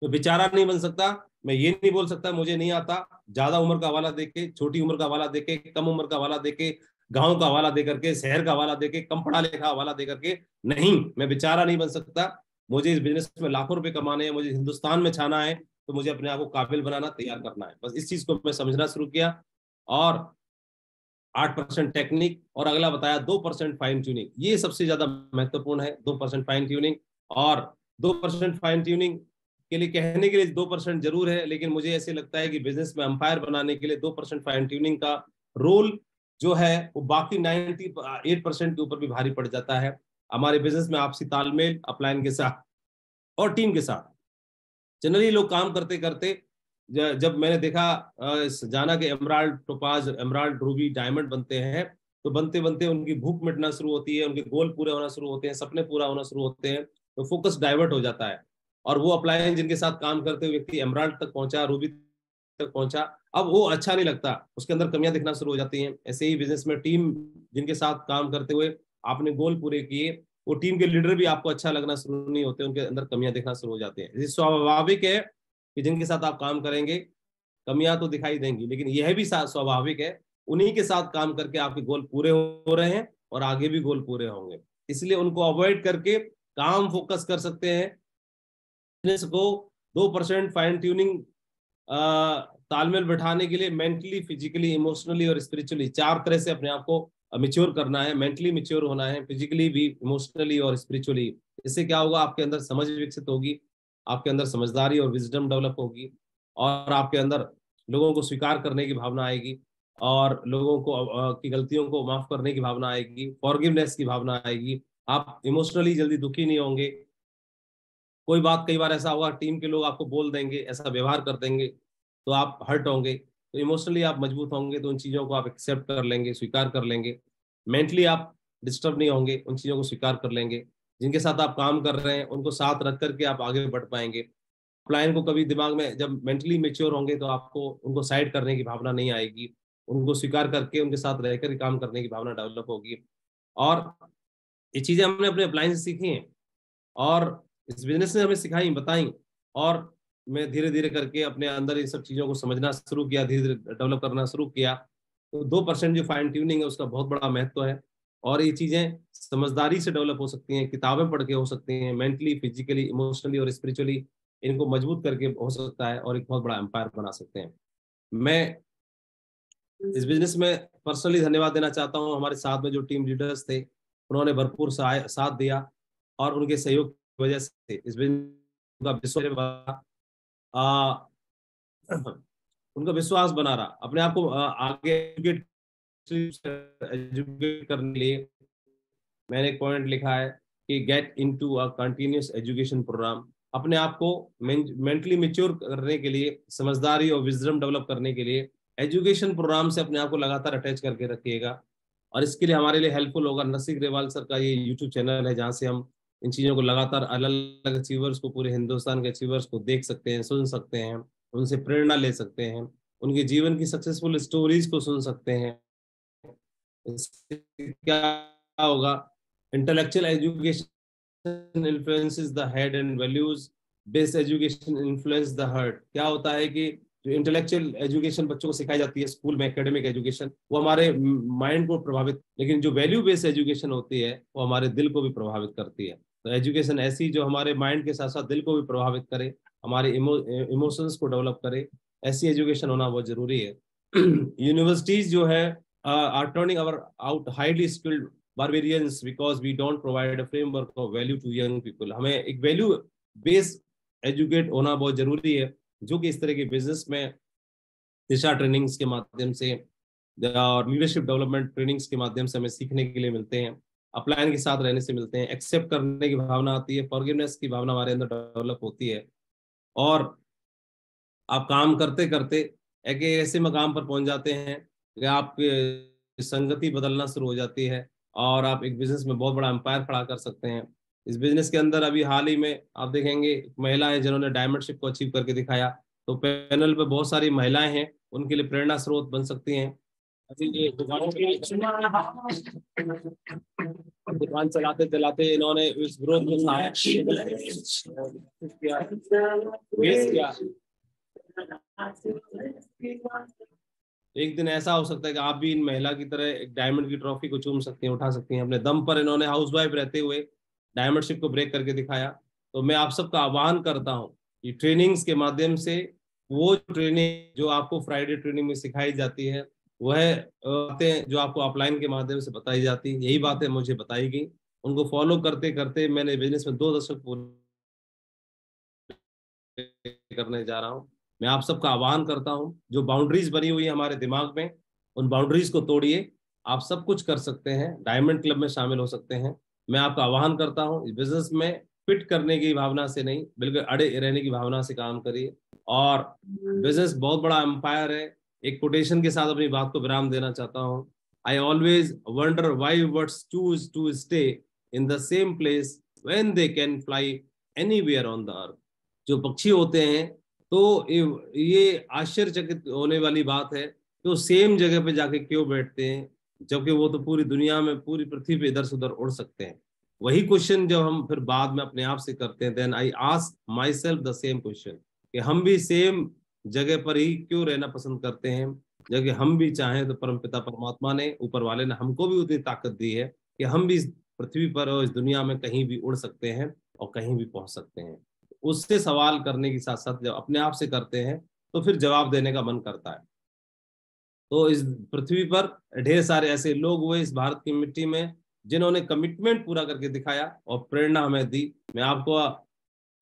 तो बेचारा नहीं बन सकता। मैं ये नहीं बोल सकता मुझे नहीं आता, ज्यादा उम्र का हवाला देके, छोटी उम्र का हवाला देके, कम उम्र का हवाला देके, गांव का हवाला दे करके, शहर का हवाला देके, कम पढ़ा लिखा हवाला दे करके नहीं, मैं बेचारा नहीं बन सकता। मुझे इस बिजनेस में लाखों रुपए कमाने हैं, मुझे हिंदुस्तान में छाना है, तो मुझे अपने आप को काबिल बनाना, तैयार करना है। बस इस चीज को मैं समझना शुरू किया, और 8% टेक्निक, और अगला बताया 2% फाइन ट्यूनिंग। ये सबसे ज्यादा महत्वपूर्ण है, 2% फाइन ट्यूनिंग। और 2% फाइन ट्यूनिंग के लिए कहने के लिए 2% जरूर है, लेकिन मुझे ऐसे लगता है कि बिजनेस में अंपायर बनाने के लिए 2% फाइन ट्यूनिंग का रोल जो है वो बाकी 98% के ऊपर भी भारी पड़ जाता है। हमारे बिजनेस में आपसी तालमेल अपलाइन के साथ और टीम के साथ जनरली लोग काम करते करते, जब मैंने देखा जाना के emerald, topaz, emerald, Ruby, diamond बनते हैं, तो बनते बनते उनकी भूख मिटना शुरू होती है, उनके गोल पूरे होना शुरू होते हैं, सपने पूरा होना शुरू होते हैं, तो फोकस डाइवर्ट हो जाता है। और वो अपलाइन जिनके साथ काम करते हुए व्यक्ति एमराल्ड तक पहुंचा, रूबी तक पहुंचा, अब वो अच्छा नहीं लगता, उसके अंदर कमियां दिखना शुरू हो जाती हैं। ऐसे ही बिजनेस में टीम जिनके साथ काम करते हुए आपने गोल पूरे किए, वो टीम के लीडर भी आपको अच्छा लगना शुरू नहीं होते, उनके अंदर कमियां दिखना शुरू हो जाती हैं। स्वाभाविक है कि जिनके साथ आप काम करेंगे कमियां तो दिखाई देंगी, लेकिन यह भी स्वाभाविक है उन्हीं के साथ काम करके आपके गोल पूरे हो रहे हैं और आगे भी गोल पूरे होंगे, इसलिए उनको अवॉइड करके काम फोकस कर सकते हैं। बिजनेस को 2% फाइन ट्यूनिंग, तालमेल बैठाने के लिए मेंटली, फिजिकली, इमोशनली और स्पिरिचुअली 4 तरह से अपने आप को मैच्योर करना है। मेंटली मैच्योर होना है, फिजिकली भी, इमोशनली और स्पिरिचुअली। इससे क्या होगा, आपके अंदर समझ विकसित होगी, आपके अंदर समझदारी और विजडम डेवलप होगी, और आपके अंदर लोगों को स्वीकार करने की भावना आएगी, और लोगों को की गलतियों को माफ करने की भावना आएगी, फॉरगिवनेस की भावना आएगी। आप इमोशनली जल्दी दुखी नहीं होंगे। कोई बात कई बार ऐसा होगा, टीम के लोग आपको बोल देंगे, ऐसा व्यवहार कर देंगे, तो आप हर्ट होंगे। तो इमोशनली आप मजबूत होंगे, तो उन चीज़ों को आप एक्सेप्ट कर लेंगे, स्वीकार कर लेंगे। मेंटली आप डिस्टर्ब नहीं होंगे, उन चीज़ों को स्वीकार कर लेंगे। जिनके साथ आप काम कर रहे हैं उनको साथ रख करके आप आगे बढ़ पाएंगे। क्लाइंट को कभी दिमाग में, जब मेंटली मेच्योर होंगे तो आपको उनको साइड करने की भावना नहीं आएगी, उनको स्वीकार करके उनके साथ रहकर काम करने की भावना डेवलप होगी। और ये चीज़ें हमने अपने अपलाइन से सीखी हैं, और इस बिजनेस ने हमें सिखाई, बताई, और मैं धीरे धीरे करके अपने अंदर इन सब चीज़ों को समझना शुरू किया, धीरे धीरे डेवलप करना शुरू किया। तो 2% जो फाइन ट्यूनिंग है उसका बहुत बड़ा महत्व है, और ये चीज़ें समझदारी से डेवलप हो सकती हैं, किताबें पढ़ के हो सकती हैं, मेंटली, फिजिकली, इमोशनली और स्पिरिचुअली इनको मजबूत करके हो सकता है, और एक बहुत बड़ा एम्पायर बना सकते हैं। मैं इस बिजनेस में पर्सनली धन्यवाद देना चाहता हूँ, हमारे साथ में जो टीम लीडर्स थे उन्होंने भरपूर साथ दिया, और उनके सहयोग की वजह से इस बिजनेस का उनका विश्वास बना रहा। अपने आप को आगे एजुकेट करने के लिए मैंने एक पॉइंट लिखा है कि get into a continuous education programme. अपने आप को मेंटली मैच्योर करने के लिए, समझदारी और विजडम डेवलप करने के लिए एजुकेशन प्रोग्राम से अपने आप को लगातार अटैच करके रखिएगा। और इसके लिए हमारे लिए हेल्पफुल होगा नरसिंह ग्रेवाल सर का ये यूट्यूब चैनल है, जहाँ से हम इन चीज़ों को लगातार अलग अलग अचीवर्स को, पूरे हिंदुस्तान के अचीवर्स को देख सकते हैं, सुन सकते हैं, उनसे प्रेरणा ले सकते हैं, उनके जीवन की सक्सेसफुल स्टोरीज को सुन सकते हैं। इससे क्या होगा, intellectual education influences the head and values based education influence the heart. क्या होता है कि जो इंटेलेक्चुअल एजुकेशन बच्चों को सिखाई जाती है स्कूल में, एकेडमिक एजुकेशन, वो हमारे माइंड को प्रभावित, लेकिन जो वैल्यू बेस्ड एजुकेशन होती है वो हमारे दिल को भी प्रभावित करती है। तो एजुकेशन ऐसी जो हमारे माइंड के साथ साथ दिल को भी प्रभावित करे, हमारे इमोशंस को डेवलप करे, ऐसी एजुकेशन होना बहुत जरूरी है। यूनिवर्सिटीज जो है are turning out highly skilled barbarians because we don't provide a framework of value to young people। हमें एक वैल्यू बेस्ड एजुकेट होना बहुत जरूरी है, जो कि इस तरह के बिजनेस में दिशा ट्रेनिंग्स के माध्यम से, और लीडरशिप डेवलपमेंट ट्रेनिंग्स के माध्यम से हमें सीखने के लिए मिलते हैं, अपलाइन के साथ रहने से मिलते हैं, एक्सेप्ट करने की भावना आती है, फॉरगिवनेस की भावना हमारे अंदर डेवलप होती है, और आप काम करते करते एक ऐसे मकाम पर पहुंच जाते हैं कि आपकी संगति बदलना शुरू हो जाती है और आप एक बिजनेस में बहुत बड़ा एम्पायर खड़ा कर सकते हैं। इस बिजनेस के अंदर अभी हाल ही में आप देखेंगे महिलाएं जिन्होंने डायमंडशिप को अचीव करके दिखाया, तो पैनल पे बहुत सारी महिलाएं हैं, उनके लिए प्रेरणा स्रोत बन सकती हैं। अभी ये दुकान चलाते चलाते इन्होंने इस ग्रोथ में सहायक किया। एक दिन ऐसा हो सकता है कि आप भी इन महिला की तरह एक डायमंड की ट्रॉफी को चूम सकती हैं, उठा सकती हैं अपने दम पर। इन्होंने हाउसवाइफ रहते हुए डायमंडशिप को ब्रेक करके दिखाया। तो मैं आप सबका आह्वान करता हूं कि ट्रेनिंग्स के माध्यम से वो ट्रेनिंग जो आपको फ्राइडे ट्रेनिंग में सिखाई जाती है, वह बातें जो आपको ऑफलाइन के माध्यम से बताई जाती, यही बातें मुझे बताई गई, उनको फॉलो करते करते मैंने बिजनेस में 2 दशक पूरे करने जा रहा हूं। मैं आप सबका आह्वान करता हूं, जो बाउंड्रीज बनी हुई है हमारे दिमाग में, उन बाउंड्रीज को तोड़िए। आप सब कुछ कर सकते हैं, डायमंड क्लब में शामिल हो सकते हैं। मैं आपका आह्वान करता हूं, इस बिजनेस में फिट करने की भावना से नहीं, बिल्कुल अड़े रहने की भावना से काम करिए। और बिजनेस बहुत बड़ा एम्पायर है। एक कोटेशन के साथ अपनी बात को विराम देना चाहता हूं। I always wonder why birds choose to stay in the same place when they can fly anywhere on the earth. जो पक्षी होते हैं, तो ये आश्चर्यचकित होने वाली बात है कि वो सेम जगह पे जाके क्यों बैठते हैं, जबकि वो तो पूरी दुनिया में, पूरी पृथ्वी पे इधर से उधर उड़ सकते हैं। वही क्वेश्चन जब हम फिर बाद में अपने आप से करते हैं, then I ask myself the same question कि हम भी सेम जगह पर ही क्यों रहना पसंद करते हैं, जबकि हम भी चाहें तो परमपिता परमात्मा ने, ऊपर वाले ने हमको भी उतनी ताकत दी है कि हम भी इस पृथ्वी पर और इस दुनिया में कहीं भी उड़ सकते हैं और कहीं भी पहुंच सकते हैं। उससे सवाल करने के साथ साथ जब अपने आप से करते हैं तो फिर जवाब देने का मन करता है। तो इस पृथ्वी पर ढेर सारे ऐसे लोग हुए इस भारत की मिट्टी में जिन्होंने कमिटमेंट पूरा करके दिखाया और प्रेरणा हमें दी। मैं आपको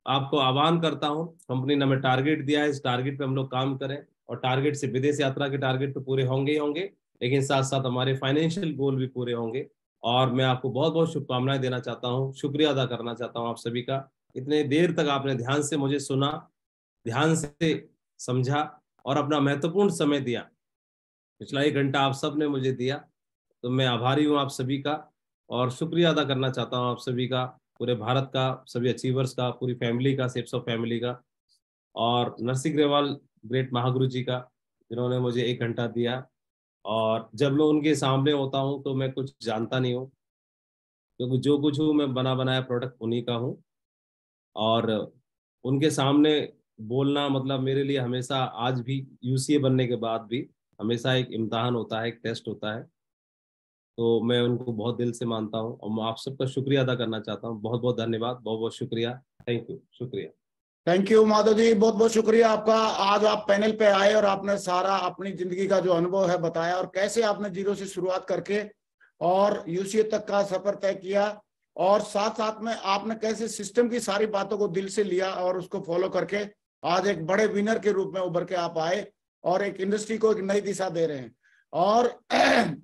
आपको आह्वान करता हूं, कंपनी ने हमें टारगेट दिया है, इस टारगेट पे हम लोग काम करें। और टारगेट से विदेश यात्रा के टारगेट तो पूरे होंगे ही होंगे, लेकिन साथ साथ हमारे फाइनेंशियल गोल भी पूरे होंगे। और मैं आपको बहुत बहुत शुभकामनाएं देना चाहता हूँ, शुक्रिया अदा करना चाहता हूँ आप सभी का। इतने देर तक आपने ध्यान से मुझे सुना, ध्यान से समझा और अपना महत्वपूर्ण समय दिया। पिछला 1 घंटा आप सब ने मुझे दिया, तो मैं आभारी हूँ आप सभी का। और शुक्रिया अदा करना चाहता हूँ आप सभी का, पूरे भारत का, सभी अचीवर्स का, पूरी फैमिली का, सेप्स ऑफ फैमिली का, और नरसिंह ग्रेवाल ग्रेट महागुरु जी का, जिन्होंने मुझे 1 घंटा दिया। और जब मैं उनके सामने होता हूँ तो मैं कुछ जानता नहीं हूँ, क्योंकि जो कुछ हूँ मैं बना बनाया प्रोडक्ट उन्हीं का हूँ। और उनके सामने बोलना मतलब मेरे लिए हमेशा, आज भी यूसीए बनने के बाद भी, हमेशा एक इम्तहान होता है, एक टेस्ट होता है। तो मैं उनको बहुत दिल से मानता हूँ और मैं आप सबका शुक्रिया अदा करना चाहता हूँ। बहुत बहुत धन्यवाद, बहुत बहुत शुक्रिया, थैंक यू, शुक्रिया। थैंक यू माधव जी, बहुत बहुत शुक्रिया आपका। आज आप पैनल पे आए और आपने सारा अपनी जिंदगी का जो अनुभव है बताया, और कैसे आपने जीरो से शुरुआत करके और यूसीए तक का सफर तय किया, और साथ साथ में आपने कैसे सिस्टम की सारी बातों को दिल से लिया और उसको फॉलो करके आज एक बड़े विनर के रूप में उभर के आप आए और एक इंडस्ट्री को एक नई दिशा दे रहे हैं। और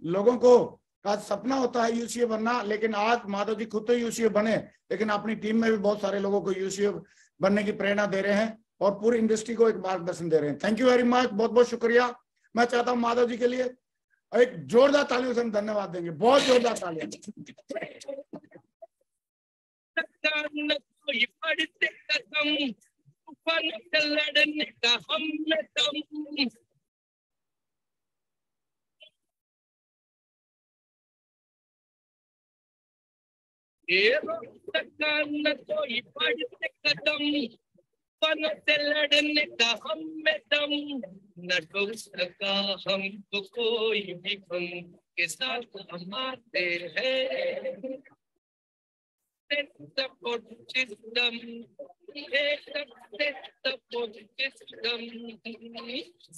लोगों को का सपना होता है यूसीए बनना, लेकिन आज माधव जी खुद तो यूसीए बने, लेकिन अपनी टीम में भी बहुत सारे लोगों को यूसीए बनने की प्रेरणा दे रहे हैं और पूरी इंडस्ट्री को एक मार्गदर्शन दे रहे हैं। थैंक यू वेरी मच, बहुत बहुत शुक्रिया। मैं चाहता हूं माधव जी के लिए एक जोरदार तालियों से हम धन्यवाद देंगे, बहुत जोरदार तालियां। कोई पढ़ते कसम, तूफान से लड़ने का हम में दम। ये न कोई पढ़ते कदम, तूफान से लड़ने का हम में दम। न डूब सका हमको कोई भी गम, के साथ हमारे हैं support system, support system.